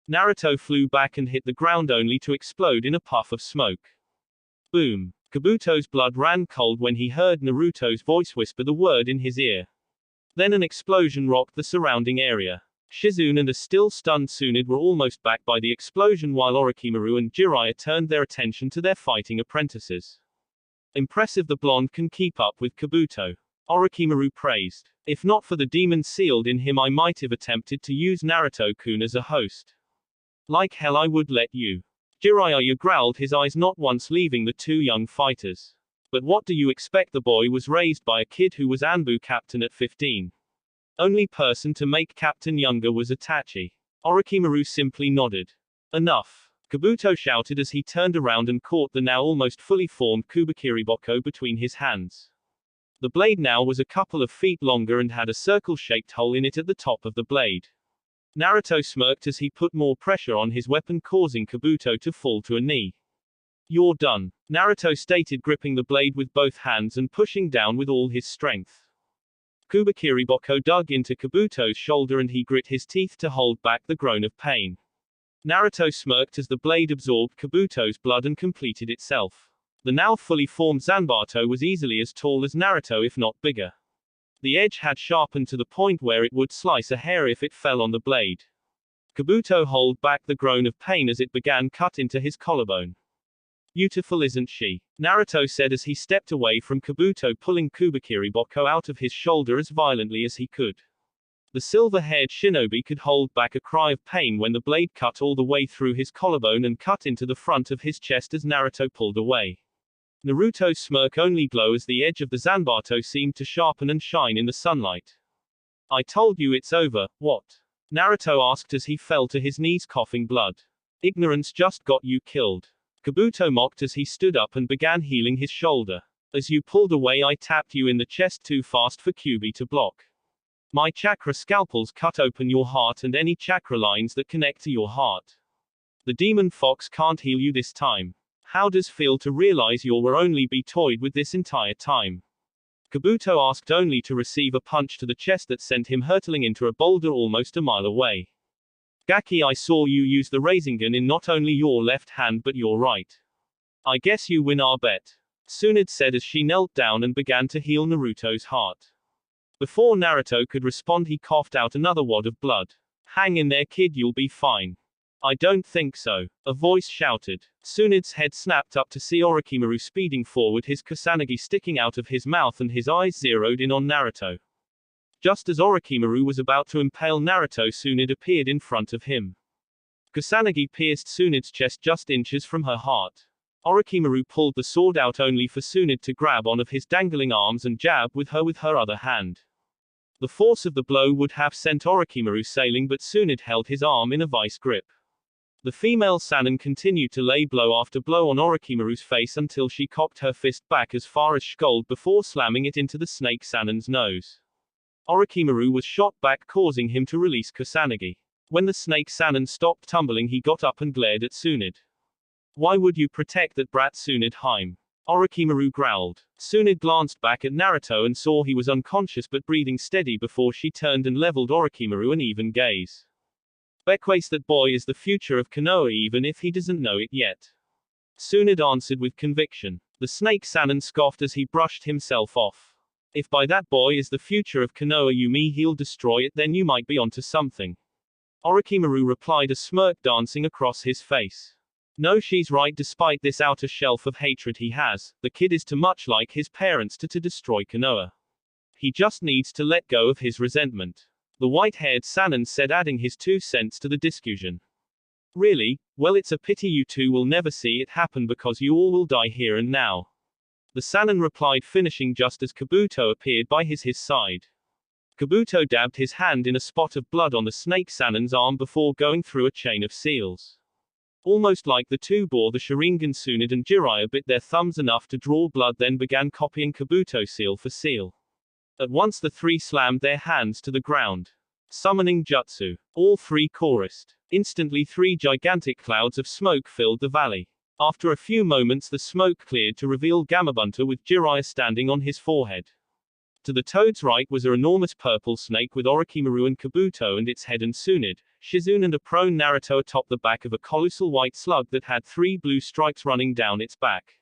Naruto flew back and hit the ground, only to explode in a puff of smoke. Boom. Kabuto's blood ran cold when he heard Naruto's voice whisper the word in his ear. Then an explosion rocked the surrounding area. Shizune and a still stunned Tsunade were almost back by the explosion, while Orochimaru and Jiraiya turned their attention to their fighting apprentices. Impressive, the blonde can keep up with Kabuto, Orochimaru praised. If not for the demon sealed in him, I might have attempted to use Naruto-kun as a host. Like hell I would let you. Jiraiya growled, his eyes not once leaving the two young fighters. But what do you expect? The boy was raised by a kid who was Anbu captain at 15. Only person to make captain younger was Itachi. Orochimaru simply nodded. Enough. Kabuto shouted as he turned around and caught the now almost fully formed Kubikiriboko between his hands. The blade now was a couple of feet longer and had a circle-shaped hole in it at the top of the blade. Naruto smirked as he put more pressure on his weapon, causing Kabuto to fall to a knee. You're done, Naruto stated, gripping the blade with both hands and pushing down with all his strength. Kubikiriboko dug into Kabuto's shoulder and he grit his teeth to hold back the groan of pain. Naruto smirked as the blade absorbed Kabuto's blood and completed itself. The now fully formed Zanbato was easily as tall as Naruto, if not bigger. The edge had sharpened to the point where it would slice a hair if it fell on the blade. Kabuto held back the groan of pain as it began cut into his collarbone. Beautiful, isn't she? Naruto said as he stepped away from Kabuto, pulling Kubikiriboko out of his shoulder as violently as he could. The silver-haired shinobi could hold back a cry of pain when the blade cut all the way through his collarbone and cut into the front of his chest as Naruto pulled away. Naruto's smirk only glow as the edge of the Zanbato seemed to sharpen and shine in the sunlight. I told you it's over, what? Naruto asked as he fell to his knees coughing blood. Ignorance just got you killed. Kabuto mocked as he stood up and began healing his shoulder. As you pulled away I tapped you in the chest too fast for Kyuubi to block. My chakra scalpels cut open your heart and any chakra lines that connect to your heart. The demon fox can't heal you this time. How does feel to realize you were only be toyed with this entire time? Kabuto asked, only to receive a punch to the chest that sent him hurtling into a boulder almost a mile away. Gaki, I saw you use the Rasengan in not only your left hand but your right. I guess you win our bet, Tsunade said as she knelt down and began to heal Naruto's heart. Before Naruto could respond he coughed out another wad of blood. Hang in there kid, you'll be fine. I don't think so, a voice shouted. Tsunade's head snapped up to see Orochimaru speeding forward, his Kusanagi sticking out of his mouth and his eyes zeroed in on Naruto. Just as Orochimaru was about to impale Naruto, Tsunade appeared in front of him. Kusanagi pierced Tsunade's chest just inches from her heart. Orochimaru pulled the sword out only for Tsunade to grab on of his dangling arms and jab with her other hand. The force of the blow would have sent Orochimaru sailing, but Tsunade held his arm in a vice grip. The female Sannin continued to lay blow after blow on Orochimaru's face until she cocked her fist back as far as Skull before slamming it into the snake Sannin's nose. Orochimaru was shot back, causing him to release Kusanagi. When the snake Sannin stopped tumbling he got up and glared at Tsunade. Why would you protect that brat Tsunade Haim? Orochimaru growled. Tsunade glanced back at Naruto and saw he was unconscious but breathing steady before she turned and leveled Orochimaru an even gaze. Bequace, that boy is the future of Konoha even if he doesn't know it yet. Tsunade answered with conviction. The snake Sannin scoffed as he brushed himself off. If by that boy is the future of Konoha you mean he'll destroy it, then you might be onto something. Orochimaru replied, a smirk dancing across his face. No, she's right. Despite this outer shelf of hatred he has, the kid is too much like his parents to destroy Konoha. He just needs to let go of his resentment. The white-haired Sannin said, adding his 2 cents to the discussion. Really? Well, it's a pity you two will never see it happen because you all will die here and now. The Sannin replied, finishing just as Kabuto appeared by his side. Kabuto dabbed his hand in a spot of blood on the snake Sannin's arm before going through a chain of seals. Almost like the two bore the Sharingan, Tsunade and Jiraiya bit their thumbs enough to draw blood, then began copying Kabuto seal for seal. At once the three slammed their hands to the ground. Summoning jutsu. All three chorused. Instantly 3 gigantic clouds of smoke filled the valley. After a few moments the smoke cleared to reveal Gamabunta with Jiraiya standing on his forehead. To the toad's right was an enormous purple snake with Orochimaru and Kabuto and its head, and Tsunade, Shizune and a prone Naruto atop the back of a colossal white slug that had 3 blue stripes running down its back.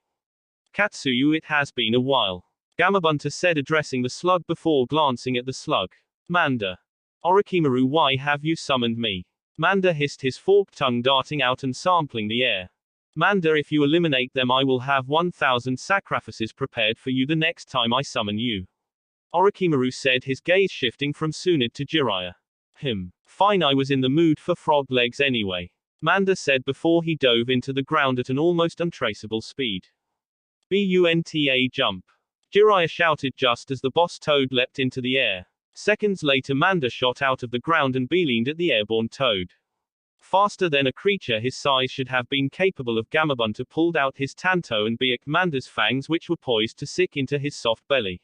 Katsuyu, it has been a while. Gamabunta said, addressing the slug before glancing at the slug. Manda. Orochimaru, why have you summoned me? Manda hissed, his forked tongue darting out and sampling the air. Manda, if you eliminate them I will have 1,000 sacrifices prepared for you the next time I summon you. Orochimaru said, his gaze shifting from Tsunade to Jiraiya. Fine, I was in the mood for frog legs anyway. Manda said before he dove into the ground at an almost untraceable speed. Bunta jump. Jiraiya shouted just as the boss toad leapt into the air. Seconds later Manda shot out of the ground and beelined at the airborne toad. Faster than a creature his size should have been capable of, Gamabunta pulled out his tanto and beaked Manda's fangs, which were poised to sink into his soft belly.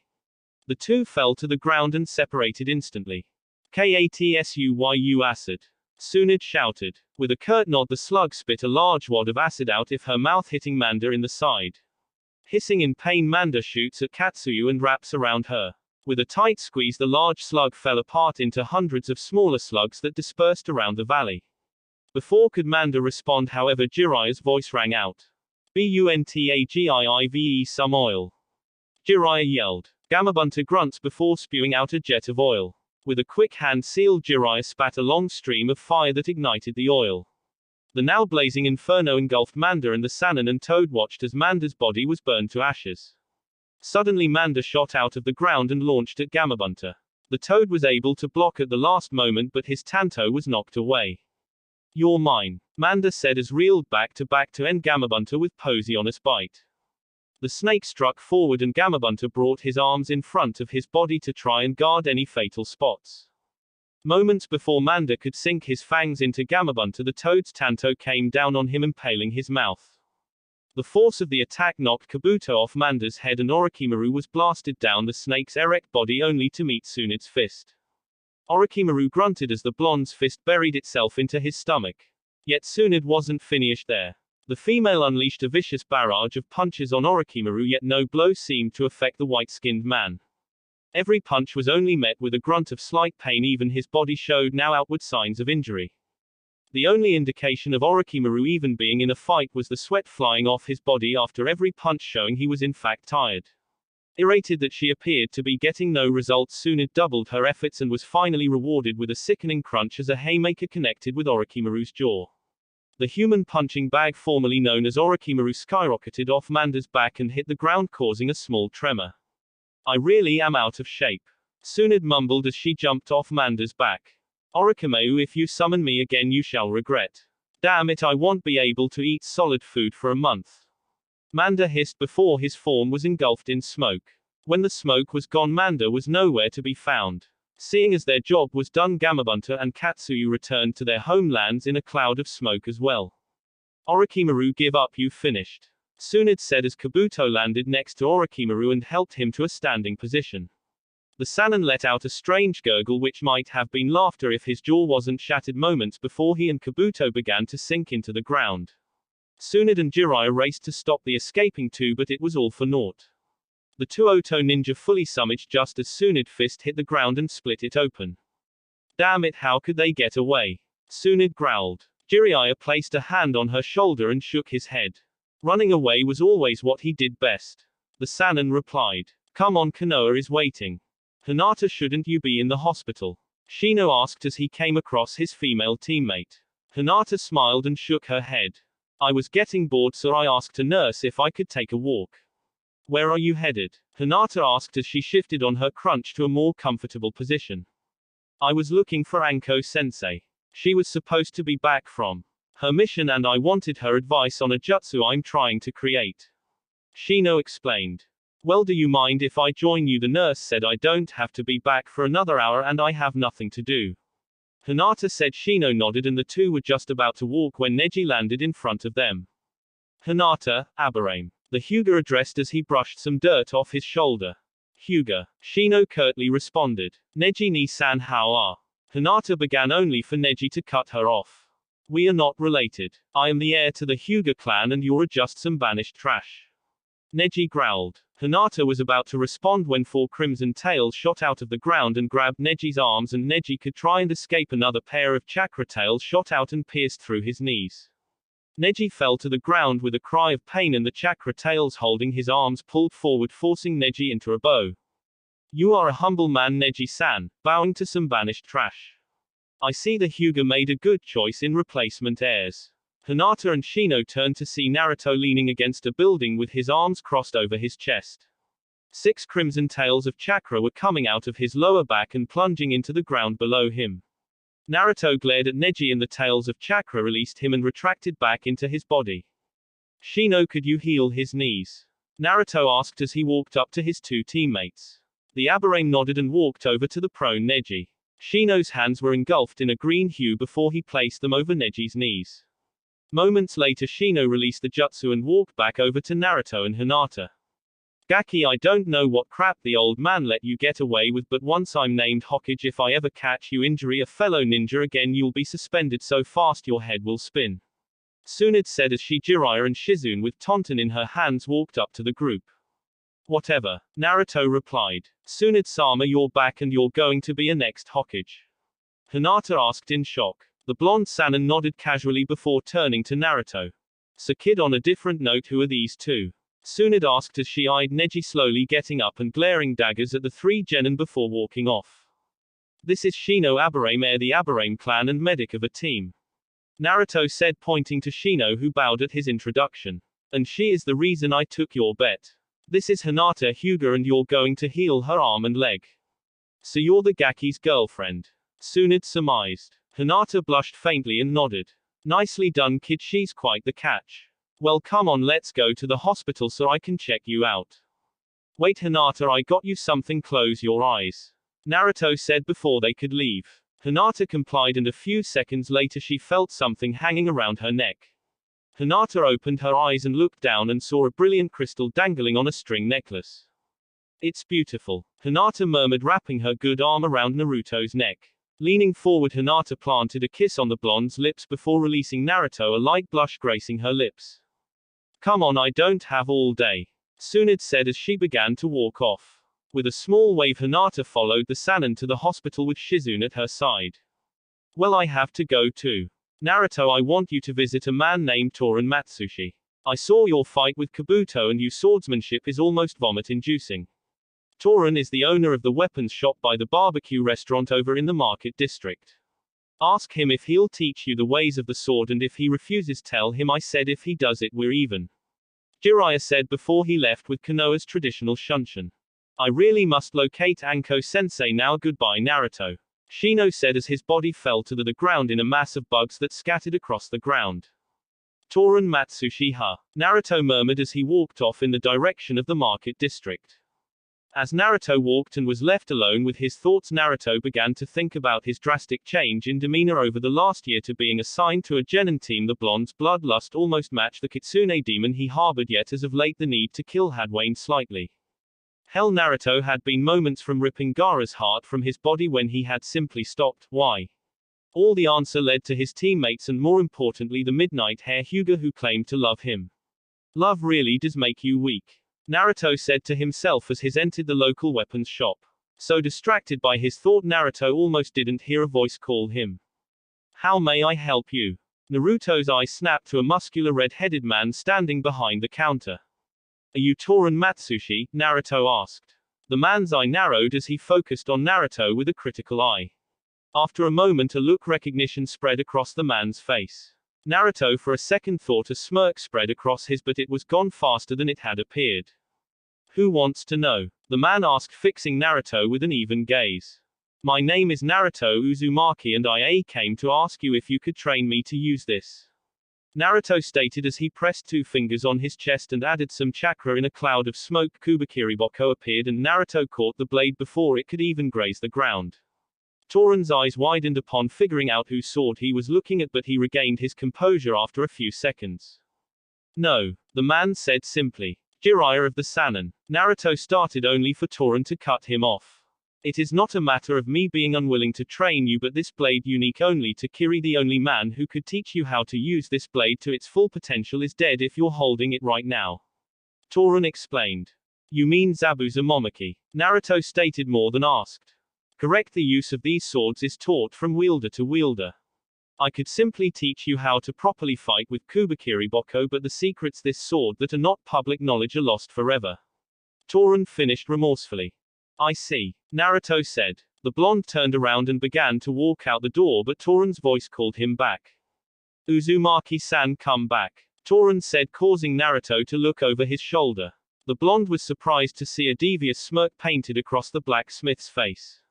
The two fell to the ground and separated instantly. Katsuyu acid. Tsunade shouted. With a curt nod the slug spit a large wad of acid out of her mouth, hitting Manda in the side. Hissing in pain, Manda shoots at Katsuyu and wraps around her. With a tight squeeze the large slug fell apart into hundreds of smaller slugs that dispersed around the valley. Before could Manda respond, however, Jiraiya's voice rang out. Buntagiive some oil. Jiraiya yelled. Gamabunta grunts before spewing out a jet of oil. With a quick hand seal, Jiraiya spat a long stream of fire that ignited the oil. The now blazing inferno engulfed Manda, and the Sannin and Toad watched as Manda's body was burned to ashes. Suddenly Manda shot out of the ground and launched at Gamabunta. The Toad was able to block at the last moment, but his tanto was knocked away. You're mine, Manda said as reeled back to end Gamabunta with Posionous bite. The snake struck forward and Gamabunta brought his arms in front of his body to try and guard any fatal spots. Moments before Manda could sink his fangs into Gamabunta, the Toad's tanto came down on him, impaling his mouth. The force of the attack knocked Kabuto off Manda's head and Orochimaru was blasted down the snake's erect body, only to meet Tsunade's fist. Orochimaru grunted as the blonde's fist buried itself into his stomach. Yet Tsunade wasn't finished there. The female unleashed a vicious barrage of punches on Orochimaru, yet no blow seemed to affect the white-skinned man. Every punch was only met with a grunt of slight pain, even his body showed now outward signs of injury. The only indication of Orochimaru even being in a fight was the sweat flying off his body after every punch, showing he was in fact tired. Irritated that she appeared to be getting no results, Tsunade doubled her efforts and was finally rewarded with a sickening crunch as a haymaker connected with Orochimaru's jaw. The human punching bag, formerly known as Orochimaru, skyrocketed off Manda's back and hit the ground, causing a small tremor. I really am out of shape, Tsunade mumbled as she jumped off Manda's back. Orochimaru, if you summon me again you shall regret. Damn it, I won't be able to eat solid food for a month. Manda hissed before his form was engulfed in smoke. When the smoke was gone, Manda was nowhere to be found. Seeing as their job was done, Gamabunta and Katsuyu returned to their homelands in a cloud of smoke as well. Orochimaru, give up, you finished, Tsunade said as Kabuto landed next to Orochimaru and helped him to a standing position. The Sannin let out a strange gurgle, which might have been laughter if his jaw wasn't shattered moments before he and Kabuto began to sink into the ground. Tsunade and Jiraiya raced to stop the escaping two, but it was all for naught. The two Oto ninja fully submerged just as Tsunade's fist hit the ground and split it open. Damn it, how could they get away? Tsunade growled. Jiraiya placed a hand on her shoulder and shook his head. Running away was always what he did best. The Sannin replied. Come on, Konoha is waiting. Hinata, shouldn't you be in the hospital? Shino asked as he came across his female teammate. Hinata smiled and shook her head. I was getting bored, so I asked a nurse if I could take a walk. Where are you headed? Hinata asked as she shifted on her crunch to a more comfortable position. I was looking for Anko-sensei. She was supposed to be back from her mission and I wanted her advice on a jutsu I'm trying to create. Shino explained. Well, do you mind if I join you? The nurse said. I don't have to be back for another hour and I have nothing to do. Hinata said. Shino nodded and the two were just about to walk when Neji landed in front of them. Hinata, Aberame, the Hyuga addressed as he brushed some dirt off his shoulder. Hyuga, Shino curtly responded. Neji ni-san, how are? Hinata began, only for Neji to cut her off. We are not related. I am the heir to the Hyuga clan and you're just some banished trash. Neji growled. Hinata was about to respond when four crimson tails shot out of the ground and grabbed Neji's arms, and Neji could try and escape. Another pair of chakra tails shot out and pierced through his knees. Neji fell to the ground with a cry of pain and the chakra tails holding his arms pulled forward, forcing Neji into a bow. You are a humble man, Neji-san, bowing to some banished trash. I see the Hyuga made a good choice in replacement heirs. Hinata and Shino turned to see Naruto leaning against a building with his arms crossed over his chest. 6 crimson tails of chakra were coming out of his lower back and plunging into the ground below him. Naruto glared at Neji and the tails of chakra released him and retracted back into his body. Shino, could you heal his knees? Naruto asked as he walked up to his two teammates. The Aburame nodded and walked over to the prone Neji. Shino's hands were engulfed in a green hue before he placed them over Neji's knees. Moments later, Shino released the jutsu and walked back over to Naruto and Hinata. Gaki, I don't know what crap the old man let you get away with, but once I'm named Hokage, if I ever catch you injury a fellow ninja again, you'll be suspended so fast your head will spin. Tsunade said as she, Jiraiya and Shizune with Tonton in her hands walked up to the group. Whatever, Naruto replied. Tsunade-sama, you're back and you're going to be a next Hokage? Hinata asked in shock. The blonde Sannin nodded casually before turning to Naruto. So kid, on a different note, who are these two? Tsunade asked as she eyed Neji slowly getting up and glaring daggers at the three genin before walking off. This is Shino Aburame, the Aburame clan and medic of a team. Naruto said, pointing to Shino, who bowed at his introduction. And she is the reason I took your bet. This is Hinata Hyuga and you're going to heal her arm and leg. So you're the Gaki's girlfriend? Tsunade surmised. Hinata blushed faintly and nodded. Nicely done, kid, she's quite the catch. Well, come on, let's go to the hospital so I can check you out. Wait, Hinata, I got you something, close your eyes. Naruto said before they could leave. Hinata complied and a few seconds later she felt something hanging around her neck. Hinata opened her eyes and looked down and saw a brilliant crystal dangling on a string necklace. It's beautiful, Hinata murmured, wrapping her good arm around Naruto's neck. Leaning forward, Hinata planted a kiss on the blonde's lips before releasing Naruto, a light blush gracing her lips. Come on, I don't have all day, Tsunade said as she began to walk off. With a small wave, Hinata followed the Sannin to the hospital with Shizune at her side. Well, I have to go too. Naruto, I want you to visit a man named Torin Matsushi. I saw your fight with Kabuto and your swordsmanship is almost vomit-inducing. Torin is the owner of the weapons shop by the barbecue restaurant over in the market district. Ask him if he'll teach you the ways of the sword, and if he refuses, tell him I said if he does it, we're even. Jiraiya said before he left with Konoha's traditional shunshin. I really must locate Anko-sensei now, goodbye Naruto. Shino said as his body fell to the ground in a mass of bugs that scattered across the ground. Torin Matsushi, huh? Naruto murmured as he walked off in the direction of the market district. As Naruto walked and was left alone with his thoughts, Naruto began to think about his drastic change in demeanor over the last year to being assigned to a genin team. The blonde's bloodlust almost matched the kitsune demon he harbored, yet as of late the need to kill had waned slightly. Hell, Naruto had been moments from ripping Gaara's heart from his body when he had simply stopped. Why? All the answer led to his teammates and more importantly the Midnight Hare Hyuga, who claimed to love him. Love really does make you weak, Naruto said to himself as he entered the local weapons shop. So distracted by his thought, Naruto almost didn't hear a voice call him. How may I help you? Naruto's eye snapped to a muscular red-headed man standing behind the counter. Are you Torin Matsushi? Naruto asked. The man's eye narrowed as he focused on Naruto with a critical eye. After a moment, a look recognition spread across the man's face. Naruto for a second thought a smirk spread across his, but it was gone faster than it had appeared. Who wants to know? The man asked, fixing Naruto with an even gaze. My name is Naruto Uzumaki and I came to ask you if you could train me to use this. Naruto stated as he pressed two fingers on his chest and added some chakra. In a cloud of smoke, Kubikiriboko appeared and Naruto caught the blade before it could even graze the ground. Torin's eyes widened upon figuring out whose sword he was looking at, but he regained his composure after a few seconds. No, the man said simply. Jiraiya of the Sannin. Naruto started only for Torin to cut him off. It is not a matter of me being unwilling to train you, but this blade, unique only to Kiri, the only man who could teach you how to use this blade to its full potential, is dead if you're holding it right now. Torin explained. You mean Zabuza Momaki? Naruto stated more than asked. Correct, the use of these swords is taught from wielder to wielder. I could simply teach you how to properly fight with Kubikiriboko, but the secrets this sword that are not public knowledge are lost forever. Torin finished remorsefully. I see, Naruto said. The blonde turned around and began to walk out the door, but Torin's voice called him back. Uzumaki-san, come back, Torin said, causing Naruto to look over his shoulder. The blonde was surprised to see a devious smirk painted across the blacksmith's face.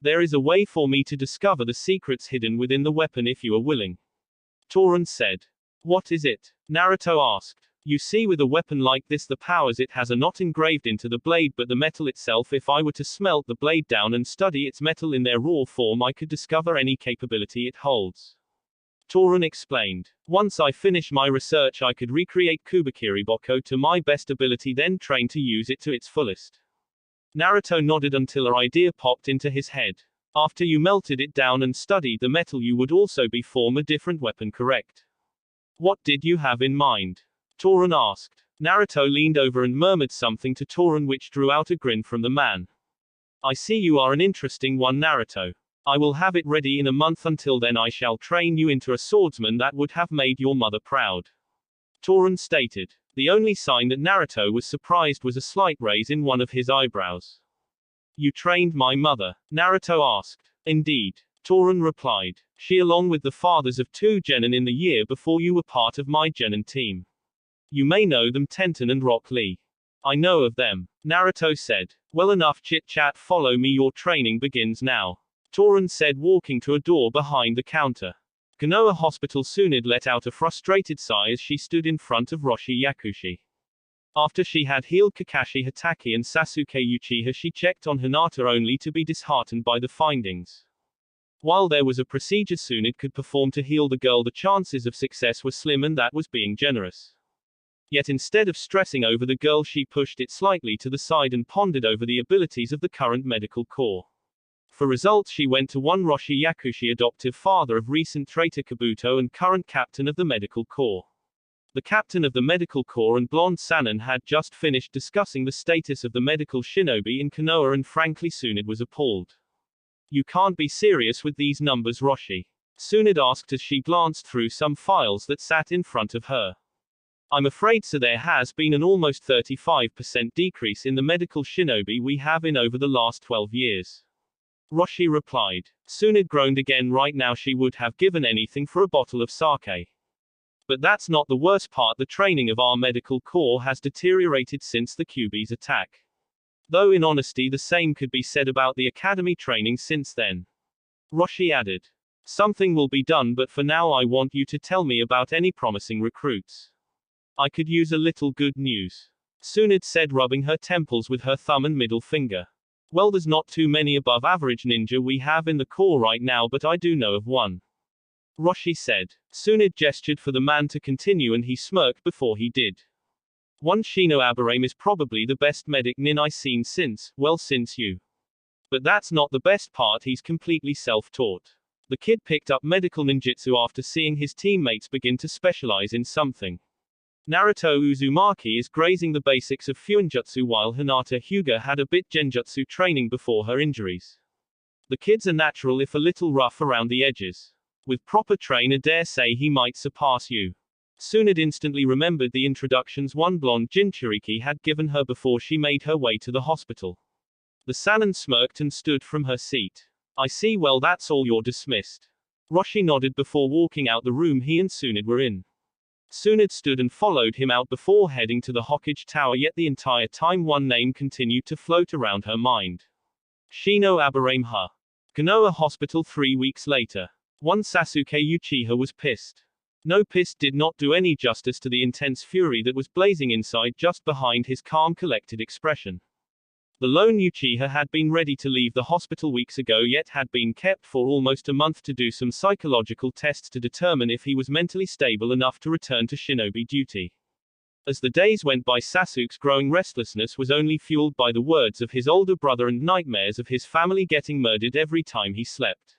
There is a way for me to discover the secrets hidden within the weapon if you are willing. Tauren said. What is it? Naruto asked. You see, with a weapon like this, the powers it has are not engraved into the blade but the metal itself. If I were to smelt the blade down and study its metal in their raw form, I could discover any capability it holds. Tauren explained. Once I finish my research, I could recreate Kubikiri Boko to my best ability, then train to use it to its fullest. Naruto nodded until an idea popped into his head. After you melted it down and studied the metal, you would also form a different weapon, correct? What did you have in mind? Tauren asked. Naruto leaned over and murmured something to Tauren, which drew out a grin from the man. I see you are an interesting one, Naruto. I will have it ready in a month. Until then, I shall train you into a swordsman that would have made your mother proud. Tauren stated. The only sign that Naruto was surprised was a slight raise in one of his eyebrows. You trained my mother? Naruto asked. Indeed. Tauren replied. She, along with the fathers of 2 genin in the year before, you were part of my genin team. You may know them, Tenten and Rock Lee. I know of them. Naruto said. Well, enough chit-chat, follow me, your training begins now. Tauren said, walking to a door behind the counter. Konoha Hospital. Tsunade let out a frustrated sigh as she stood in front of Roshi Yakushi. After she had healed Kakashi Hatake and Sasuke Uchiha, she checked on Hinata only to be disheartened by the findings. While there was a procedure Tsunade could perform to heal the girl, the chances of success were slim, and that was being generous. Yet instead of stressing over the girl, she pushed it slightly to the side and pondered over the abilities of the current medical corps. For results, she went to one Roshi Yakushi, adoptive father of recent traitor Kabuto and current captain of the medical corps. The captain of the medical corps and blonde Sannin had just finished discussing the status of the medical shinobi in Konoha, and frankly Tsunade was appalled. You can't be serious with these numbers, Roshi? Tsunade asked as she glanced through some files that sat in front of her. I'm afraid so. There has been an almost 35% decrease in the medical shinobi we have in over the last 12 years. Roshi replied. Tsunade groaned again. Right now she would have given anything for a bottle of sake. But that's not the worst part. The training of our medical corps has deteriorated since the Kyuubi's attack. Though in honesty the same could be said about the academy training since then. Roshi added. Something will be done, but for now I want you to tell me about any promising recruits. I could use a little good news. Tsunade said, rubbing her temples with her thumb and middle finger. Well, there's not too many above average ninja we have in the corps right now, but I do know of one. Roshi said. Tsunade gestured for the man to continue and he smirked before he did. One Shino Aburame is probably the best medic nin I seen since you. But that's not the best part, he's completely self-taught. The kid picked up medical ninjutsu after seeing his teammates begin to specialize in something. Naruto Uzumaki is grazing the basics of Fuinjutsu, while Hinata Hyuga had a bit genjutsu training before her injuries. The kids are natural if a little rough around the edges. With proper train, I dare say he might surpass you. Tsunade instantly remembered the introductions one blonde Jinchuriki had given her before she made her way to the hospital. The Sannin smirked and stood from her seat. I see, well that's all, you're dismissed. Roshi nodded before walking out the room he and Tsunade were in. Tsunade stood and followed him out before heading to the Hokage Tower, yet the entire time one name continued to float around her mind. Shino Aburame Ha. Konoha Hospital 3 weeks later. One Sasuke Uchiha was pissed. No, pissed did not do any justice to the intense fury that was blazing inside just behind his calm, collected expression. The lone Uchiha had been ready to leave the hospital weeks ago, yet had been kept for almost a month to do some psychological tests to determine if he was mentally stable enough to return to shinobi duty. As the days went by, Sasuke's growing restlessness was only fueled by the words of his older brother and nightmares of his family getting murdered every time he slept.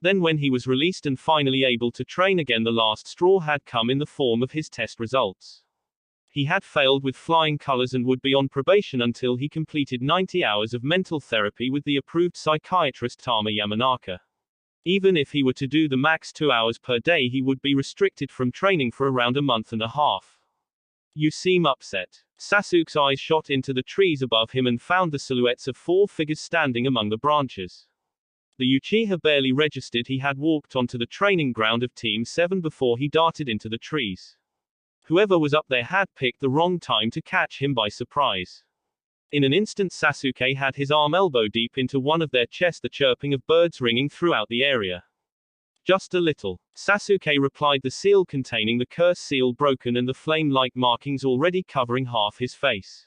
Then when he was released and finally able to train again, the last straw had come in the form of his test results. He had failed with flying colors and would be on probation until he completed 90 hours of mental therapy with the approved psychiatrist Tama Yamanaka. Even if he were to do the max 2 hours per day, he would be restricted from training for around a month and a half. You seem upset. Sasuke's eyes shot into the trees above him and found the silhouettes of 4 figures standing among the branches. The Uchiha barely registered he had walked onto the training ground of Team 7 before he darted into the trees. Whoever was up there had picked the wrong time to catch him by surprise. In an instant Sasuke had his arm elbow deep into one of their chests, the chirping of birds ringing throughout the area. Just a little. Sasuke replied, the seal containing the curse seal broken and the flame-like markings already covering half his face.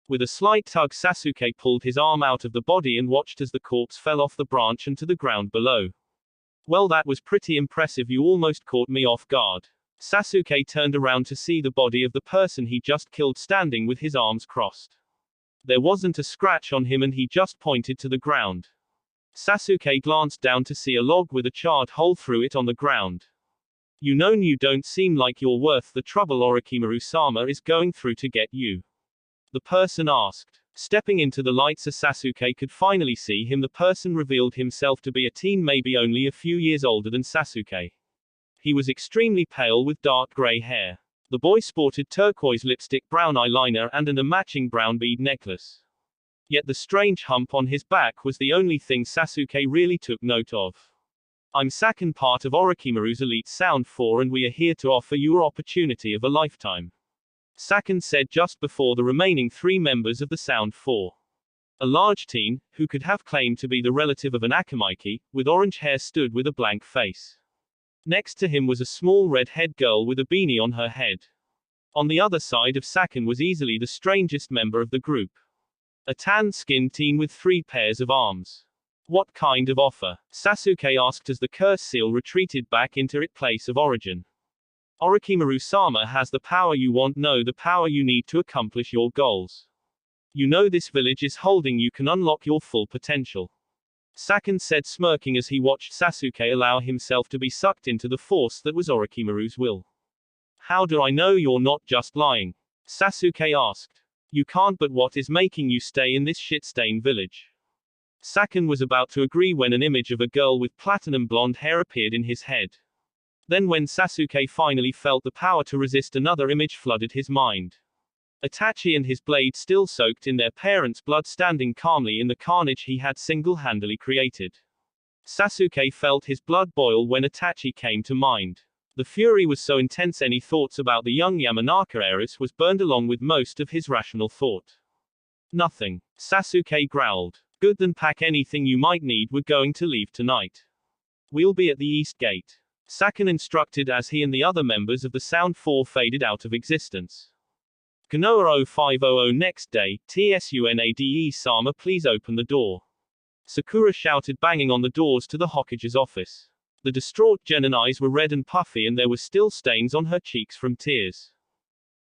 With a slight tug Sasuke pulled his arm out of the body and watched as the corpse fell off the branch and to the ground below. Well, that was pretty impressive, you almost caught me off guard. Sasuke turned around to see the body of the person he just killed standing with his arms crossed. There wasn't a scratch on him and he just pointed to the ground. Sasuke glanced down to see a log with a charred hole through it on the ground. You don't seem like you're worth the trouble Orochimaru-sama is going through to get you. The person asked. Stepping into the light so Sasuke could finally see him, the person revealed himself to be a teen, maybe only a few years older than Sasuke. He was extremely pale with dark gray hair. The boy sported turquoise lipstick, brown eyeliner and a matching brown bead necklace. Yet the strange hump on his back was the only thing Sasuke really took note of. I'm Sannin, part of Orochimaru's elite Sound 4, and we are here to offer you an opportunity of a lifetime. Sannin said just before the remaining 3 members of the Sound 4. A large teen, who could have claimed to be the relative of an Akamaiki, with orange hair stood with a blank face. Next to him was a small red-haired girl with a beanie on her head. On the other side of Sannin was easily the strangest member of the group. A tan-skinned teen with 3 pairs of arms. What kind of offer? Sasuke asked as the curse seal retreated back into its place of origin. Orochimaru-sama has the power you want, no, the power you need to accomplish your goals. This village is holding you can unlock your full potential. Sannin said, smirking as he watched Sasuke allow himself to be sucked into the force that was Orochimaru's will. How do I know you're not just lying? Sasuke asked. You can't, but what is making you stay in this shit-stained village? Sannin was about to agree when an image of a girl with platinum blonde hair appeared in his head. Then when Sasuke finally felt the power to resist, another image flooded his mind. Itachi and his blade still soaked in their parents' blood, standing calmly in the carnage he had single-handedly created. Sasuke felt his blood boil when Itachi came to mind. The fury was so intense any thoughts about the young Yamanaka heiress was burned along with most of his rational thought. Nothing. Sasuke growled. Good, then pack anything you might need, we're going to leave tonight. We'll be at the East Gate. Sannin instructed as he and the other members of the Sound 4 faded out of existence. Konoha 0500 next day, Tsunade-sama, please open the door. Sakura shouted, banging on the doors to the Hokage's office. The distraught Genin eyes were red and puffy and there were still stains on her cheeks from tears.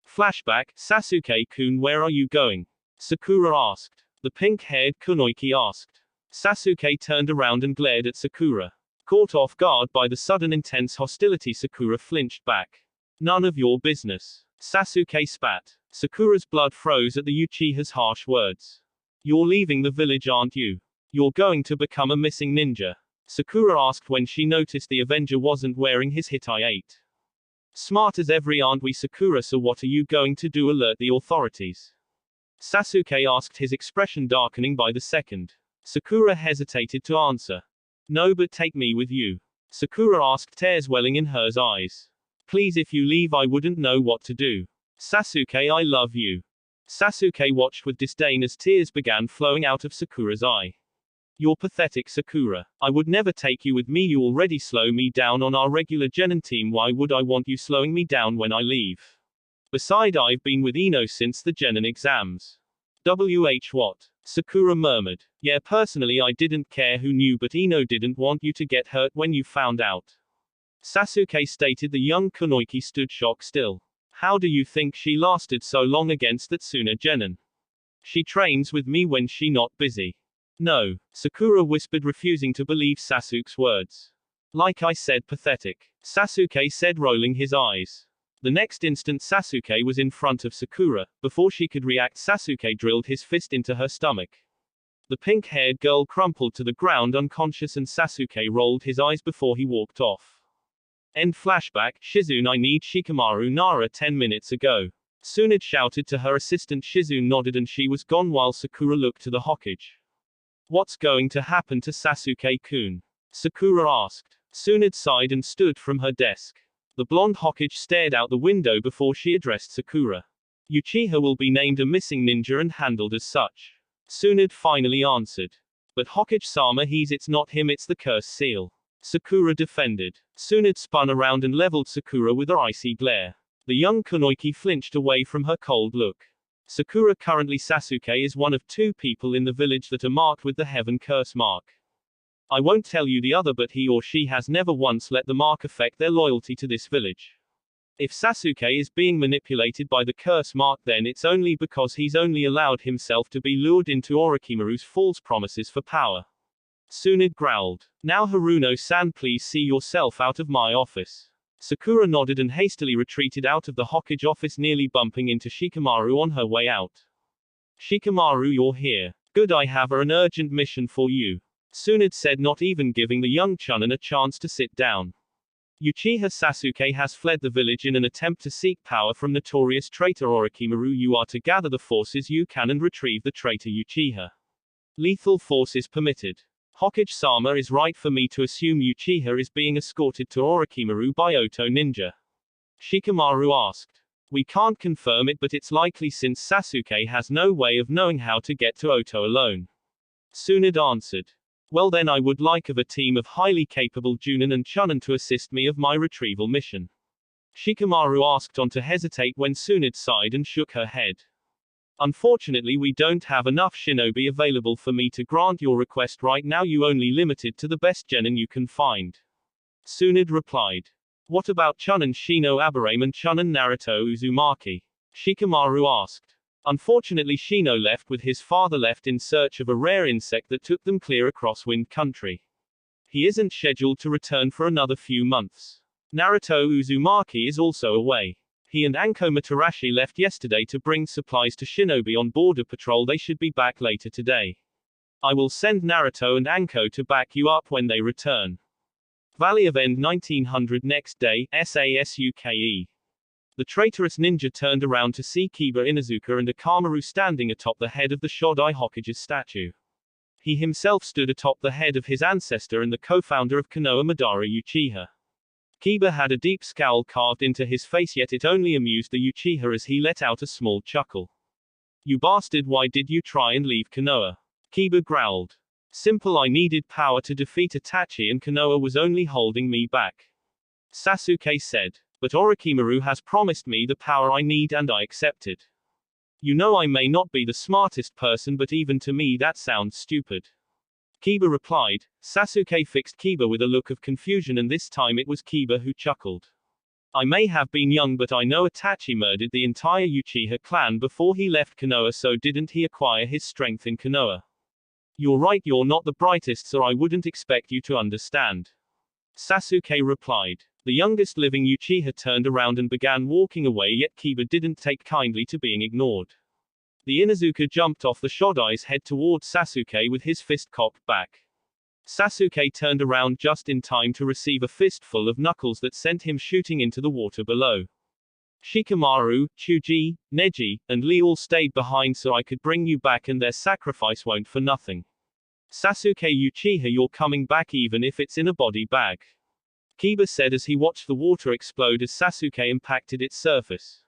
Flashback, Sasuke-kun, where are you going? Sakura asked. The pink-haired Kunoiki asked. Sasuke turned around and glared at Sakura. Caught off guard by the sudden intense hostility, Sakura flinched back. None of your business. Sasuke spat. Sakura's blood froze at the Uchiha's harsh words. You're leaving the village, aren't you? You're going to become a missing ninja? Sakura asked when she noticed the Avenger wasn't wearing his Hitai-8. Smart as every aren't we, Sakura, so what are you going to do, alert the authorities? Sasuke asked, his expression darkening by the second. Sakura hesitated to answer. No, but take me with you. Sakura asked, tears welling in her eyes. Please, if you leave I wouldn't know what to do. Sasuke, I love you. Sasuke watched with disdain as tears began flowing out of Sakura's eye. You're pathetic, Sakura. I would never take you with me, you already slow me down on our regular Genin team, why would I want you slowing me down when I leave? Besides, I've been with Ino since the Genin exams. What? Sakura murmured. Yeah, personally I didn't care who knew, but Ino didn't want you to get hurt when you found out. Sasuke stated. The young Kunoiki stood shocked still. How do you think she lasted so long against that Tsuna Genin? She trains with me when she not busy. No, Sakura whispered, refusing to believe Sasuke's words. Like I said, pathetic. Sasuke said, rolling his eyes. The next instant Sasuke was in front of Sakura. Before she could react, Sasuke drilled his fist into her stomach. The pink-haired girl crumpled to the ground unconscious and Sasuke rolled his eyes before he walked off. End flashback, Shizune, I need Shikamaru Nara 10 minutes ago. Tsunade shouted to her assistant. Shizune nodded and she was gone while Sakura looked to the Hokage. What's going to happen to Sasuke-kun? Sakura asked. Tsunade sighed and stood from her desk. The blonde Hokage stared out the window before she addressed Sakura. Uchiha will be named a missing ninja and handled as such. Tsunade finally answered. But Hokage-sama, it's not him, it's the cursed seal. Sakura defended. Tsunade spun around and leveled Sakura with her icy glare. The young Kunoichi flinched away from her cold look. Sakura, currently Sasuke, is one of 2 people in the village that are marked with the Heaven Curse mark. I won't tell you the other, but he or she has never once let the mark affect their loyalty to this village. If Sasuke is being manipulated by the curse mark, then it's only because he's only allowed himself to be lured into Orochimaru's false promises for power. Tsunade growled. Now Haruno-san, please see yourself out of my office. Sakura nodded and hastily retreated out of the Hokage office, nearly bumping into Shikamaru on her way out. Shikamaru, you're here. Good, I have an urgent mission for you. Tsunade said, not even giving the young Chunin a chance to sit down. Uchiha Sasuke has fled the village in an attempt to seek power from notorious traitor Orochimaru. You are to gather the forces you can and retrieve the traitor Uchiha. Lethal force is permitted. Hokage-sama, is right for me to assume Uchiha is being escorted to Orochimaru by Oto Ninja? Shikamaru asked. We can't confirm it, but it's likely since Sasuke has no way of knowing how to get to Oto alone. Tsunade answered. Well then, I would like of a team of highly capable Junin and Chunin to assist me of my retrieval mission. Shikamaru asked, on to hesitate when Tsunade sighed and shook her head. Unfortunately, we don't have enough shinobi available for me to grant your request right now. You only limited to the best genin you can find. Tsunade replied. What about Chunin Shino Aburame and Chunin Naruto Uzumaki? Shikamaru asked. Unfortunately, Shino left with his father left in search of a rare insect that took them clear across Wind Country. He isn't scheduled to return for another few months. Naruto Uzumaki is also away. He and Anko Matarashi left yesterday to bring supplies to Shinobi on border patrol. They should be back later today. I will send Naruto and Anko to back you up when they return. Valley of End 1900. Next day, Sasuke. The traitorous ninja turned around to see Kiba Inuzuka and Akamaru standing atop the head of the Shodai Hokage's statue. He himself stood atop the head of his ancestor and the co-founder of Konoha, Madara Uchiha. Kiba had a deep scowl carved into his face, yet it only amused the Uchiha as he let out a small chuckle. You bastard, why did you try and leave Konoha? Kiba growled. Simple, I needed power to defeat Itachi and Konoha was only holding me back. Sasuke said. But Orochimaru has promised me the power I need and I accepted. You know, I may not be the smartest person, but even to me that sounds stupid. Kiba replied. Sasuke fixed Kiba with a look of confusion, and this time it was Kiba who chuckled. I may have been young, but I know Itachi murdered the entire Uchiha clan before he left Konoha, so didn't he acquire his strength in Konoha? You're right, you're not the brightest, so I wouldn't expect you to understand. Sasuke replied. The youngest living Uchiha turned around and began walking away, yet Kiba didn't take kindly to being ignored. The Inuzuka jumped off the Shodai's head towards Sasuke with his fist cocked back. Sasuke turned around just in time to receive a fistful of knuckles that sent him shooting into the water below. Shikamaru, Chuji, Neji, and Lee all stayed behind so I could bring you back, and their sacrifice won't for nothing. Sasuke Uchiha, you're coming back even if it's in a body bag. Kiba said as he watched the water explode as Sasuke impacted its surface.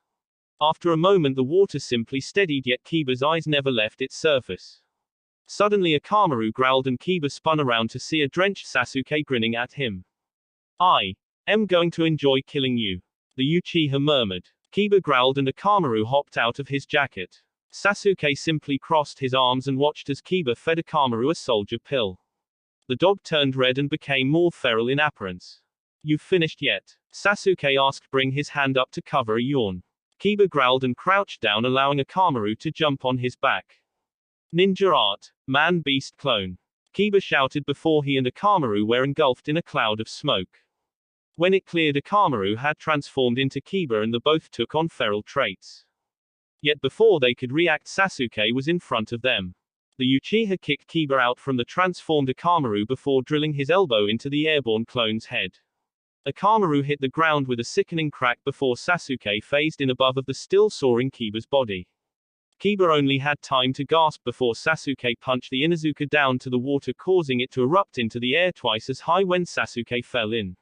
After a moment the water simply steadied, yet Kiba's eyes never left its surface. Suddenly Akamaru growled and Kiba spun around to see a drenched Sasuke grinning at him. I am going to enjoy killing you, the Uchiha murmured. Kiba growled and Akamaru hopped out of his jacket. Sasuke simply crossed his arms and watched as Kiba fed Akamaru a soldier pill. The dog turned red and became more feral in appearance. You finished yet? Sasuke asked, bring his hand up to cover a yawn. Kiba growled and crouched down, allowing Akamaru to jump on his back. Ninja art, man-beast clone. Kiba shouted before he and Akamaru were engulfed in a cloud of smoke. When it cleared, Akamaru had transformed into Kiba and the both took on feral traits. Yet before they could react, Sasuke was in front of them. The Uchiha kicked Kiba out from the transformed Akamaru before drilling his elbow into the airborne clone's head. Akamaru hit the ground with a sickening crack before Sasuke phased in above of the still soaring Kiba's body. Kiba only had time to gasp before Sasuke punched the Inuzuka down to the water, causing it to erupt into the air twice as high when Sasuke fell in.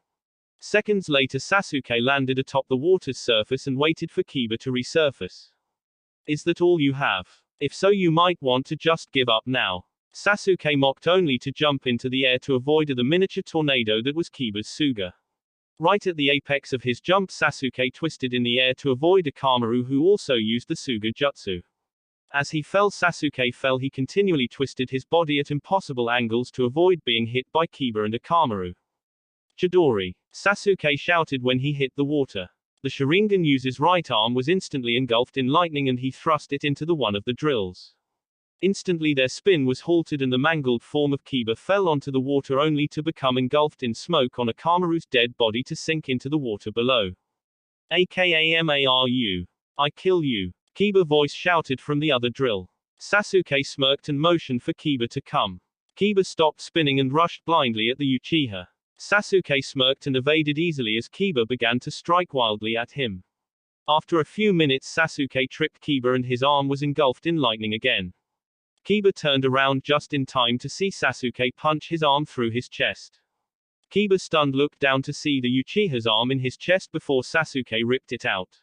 Seconds later Sasuke landed atop the water's surface and waited for Kiba to resurface. Is that all you have? If so, you might want to just give up now. Sasuke mocked, only to jump into the air to avoid the miniature tornado that was Kiba's Suga. Right at the apex of his jump, Sasuke twisted in the air to avoid Orochimaru, who also used the Suga jutsu. As he fell, Sasuke fell. He continually twisted his body at impossible angles to avoid being hit by Kiba and Orochimaru. Chidori. Sasuke shouted when he hit the water. The Sharingan uses right arm was instantly engulfed in lightning, and he thrust it into the one of the drills. Instantly their spin was halted and the mangled form of Kiba fell onto the water, only to become engulfed in smoke on Akamaru's dead body to sink into the water below. AKA MARU. I kill you. Kiba voice shouted from the other drill. Sasuke smirked and motioned for Kiba to come. Kiba stopped spinning and rushed blindly at the Uchiha. Sasuke smirked and evaded easily as Kiba began to strike wildly at him. After a few minutes, Sasuke tripped Kiba and his arm was engulfed in lightning again. Kiba turned around just in time to see Sasuke punch his arm through his chest. Kiba, stunned, looked down to see the Uchiha's arm in his chest before Sasuke ripped it out.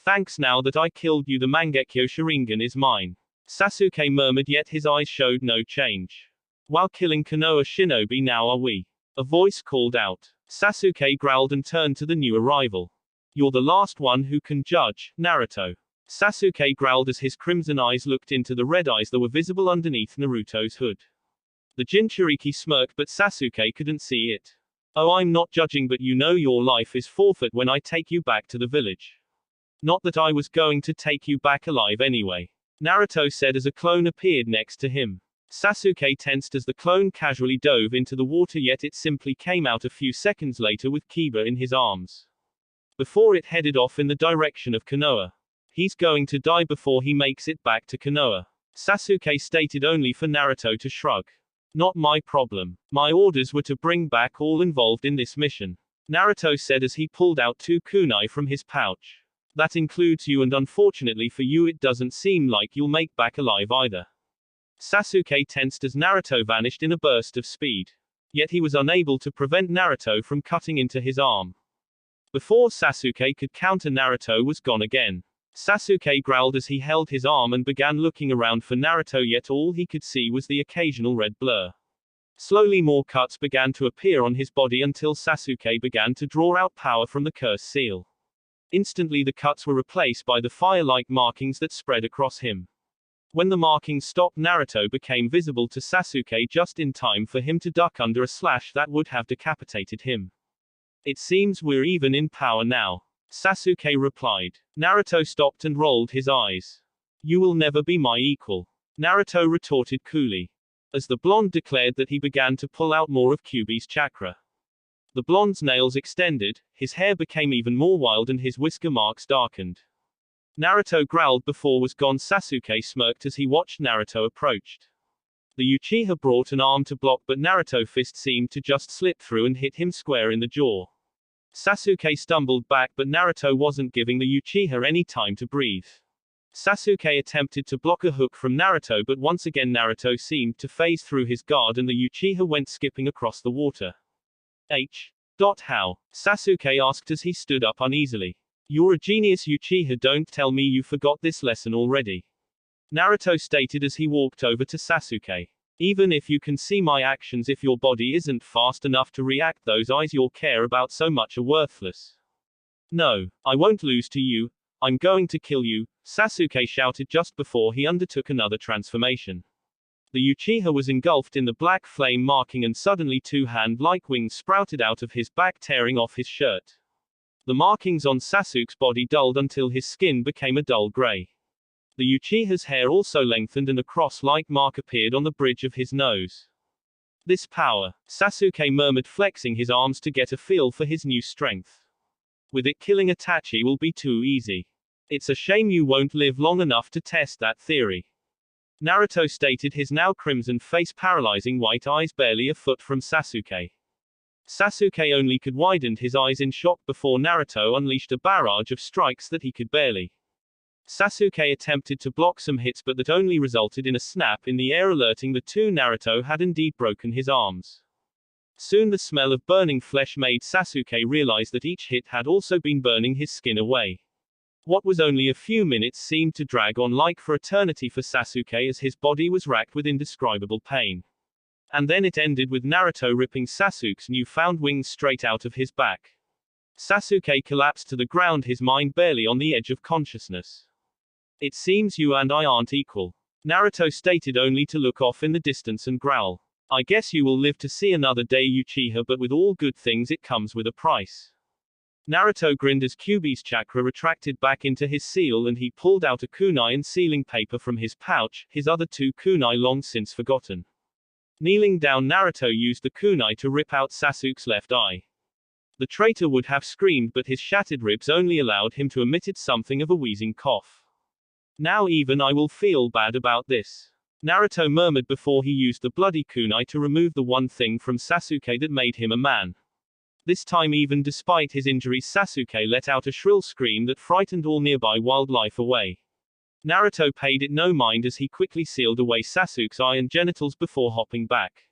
Thanks, now that I killed you, the Mangekyo Sharingan is mine. Sasuke murmured, yet his eyes showed no change. While killing Konoha shinobi, now are we? A voice called out. Sasuke growled and turned to the new arrival. You're the last one who can judge, Naruto. Sasuke growled as his crimson eyes looked into the red eyes that were visible underneath Naruto's hood. The Jinchuriki smirked, but Sasuke couldn't see it. Oh, I'm not judging, but you know your life is forfeit when I take you back to the village. Not that I was going to take you back alive anyway, Naruto said as a clone appeared next to him. Sasuke tensed as the clone casually dove into the water, yet it simply came out a few seconds later with Kiba in his arms. Before it headed off in the direction of Konoha. He's going to die before he makes it back to Konoha, Sasuke stated, only for Naruto to shrug. Not my problem. My orders were to bring back all involved in this mission, Naruto said as he pulled out 2 kunai from his pouch. That includes you, and unfortunately for you it doesn't seem like you'll make back alive either. Sasuke tensed as Naruto vanished in a burst of speed. Yet he was unable to prevent Naruto from cutting into his arm. Before Sasuke could counter, Naruto was gone again. Sasuke growled as he held his arm and began looking around for Naruto, yet all he could see was the occasional red blur. Slowly more cuts began to appear on his body until Sasuke began to draw out power from the curse seal. Instantly the cuts were replaced by the fire-like markings that spread across him. When the markings stopped, Naruto became visible to Sasuke just in time for him to duck under a slash that would have decapitated him. It seems we're even in power now, Sasuke replied. Naruto stopped and rolled his eyes. You will never be my equal, Naruto retorted coolly. As the blonde declared that, he began to pull out more of Kyuubi's chakra. The blonde's nails extended, his hair became even more wild and his whisker marks darkened. Naruto growled before was gone. Sasuke smirked as he watched Naruto approached. The Uchiha brought an arm to block, but Naruto's fist seemed to just slip through and hit him square in the jaw. Sasuke stumbled back, but Naruto wasn't giving the Uchiha any time to breathe. Sasuke attempted to block a hook from Naruto, but once again Naruto seemed to phase through his guard and the Uchiha went skipping across the water. How? Sasuke asked as he stood up uneasily. You're a genius, Uchiha, don't tell me you forgot this lesson already, Naruto stated as he walked over to Sasuke. Even if you can see my actions, if your body isn't fast enough to react, those eyes you care about so much are worthless. No, I won't lose to you. I'm going to kill you, Sasuke shouted just before he undertook another transformation. The Uchiha was engulfed in the black flame marking, and suddenly 2 hand-like wings sprouted out of his back, tearing off his shirt. The markings on Sasuke's body dulled until his skin became a dull gray. The Uchiha's hair also lengthened and a cross-like mark appeared on the bridge of his nose. This power, Sasuke murmured, flexing his arms to get a feel for his new strength. With it, killing Itachi will be too easy. It's a shame you won't live long enough to test that theory, Naruto stated, his now crimson face paralyzing white eyes barely a foot from Sasuke. Sasuke only could widened his eyes in shock before Naruto unleashed a barrage of strikes that he could barely. Sasuke attempted to block some hits, but that only resulted in a snap in the air, alerting the 2 Naruto had indeed broken his arms. Soon the smell of burning flesh made Sasuke realize that each hit had also been burning his skin away. What was only a few minutes seemed to drag on like for eternity for Sasuke as his body was racked with indescribable pain. And then it ended with Naruto ripping Sasuke's newfound wings straight out of his back. Sasuke collapsed to the ground, his mind barely on the edge of consciousness. "It seems you and I aren't equal," Naruto stated, only to look off in the distance and growl. "I guess you will live to see another day, Uchiha, but with all good things it comes with a price." Naruto grinned as Kyuubi's chakra retracted back into his seal and he pulled out a kunai and sealing paper from his pouch, his other 2 kunai long since forgotten. Kneeling down, Naruto used the kunai to rip out Sasuke's left eye. The traitor would have screamed, but his shattered ribs only allowed him to emit something of a wheezing cough. "Now even I will feel bad about this," Naruto murmured before he used the bloody kunai to remove the one thing from Sasuke that made him a man. This time, even despite his injuries, Sasuke let out a shrill scream that frightened all nearby wildlife away. Naruto paid it no mind as he quickly sealed away Sasuke's eye and genitals before hopping back.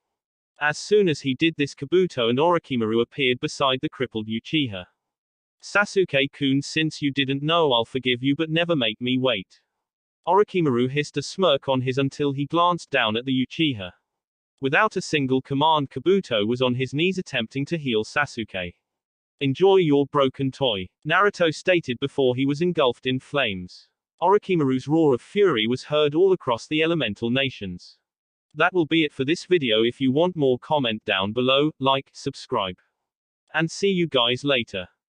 As soon as he did this, Kabuto and Orochimaru appeared beside the crippled Uchiha. "Sasuke-kun, since you didn't know, I'll forgive you, but never make me wait." Orochimaru hissed a smirk on his until he glanced down at the Uchiha. Without a single command, Kabuto was on his knees attempting to heal Sasuke. "Enjoy your broken toy," Naruto stated before he was engulfed in flames. Orochimaru's roar of fury was heard all across the elemental nations. That will be it for this video. If you want more, comment down below, like, subscribe. And see you guys later.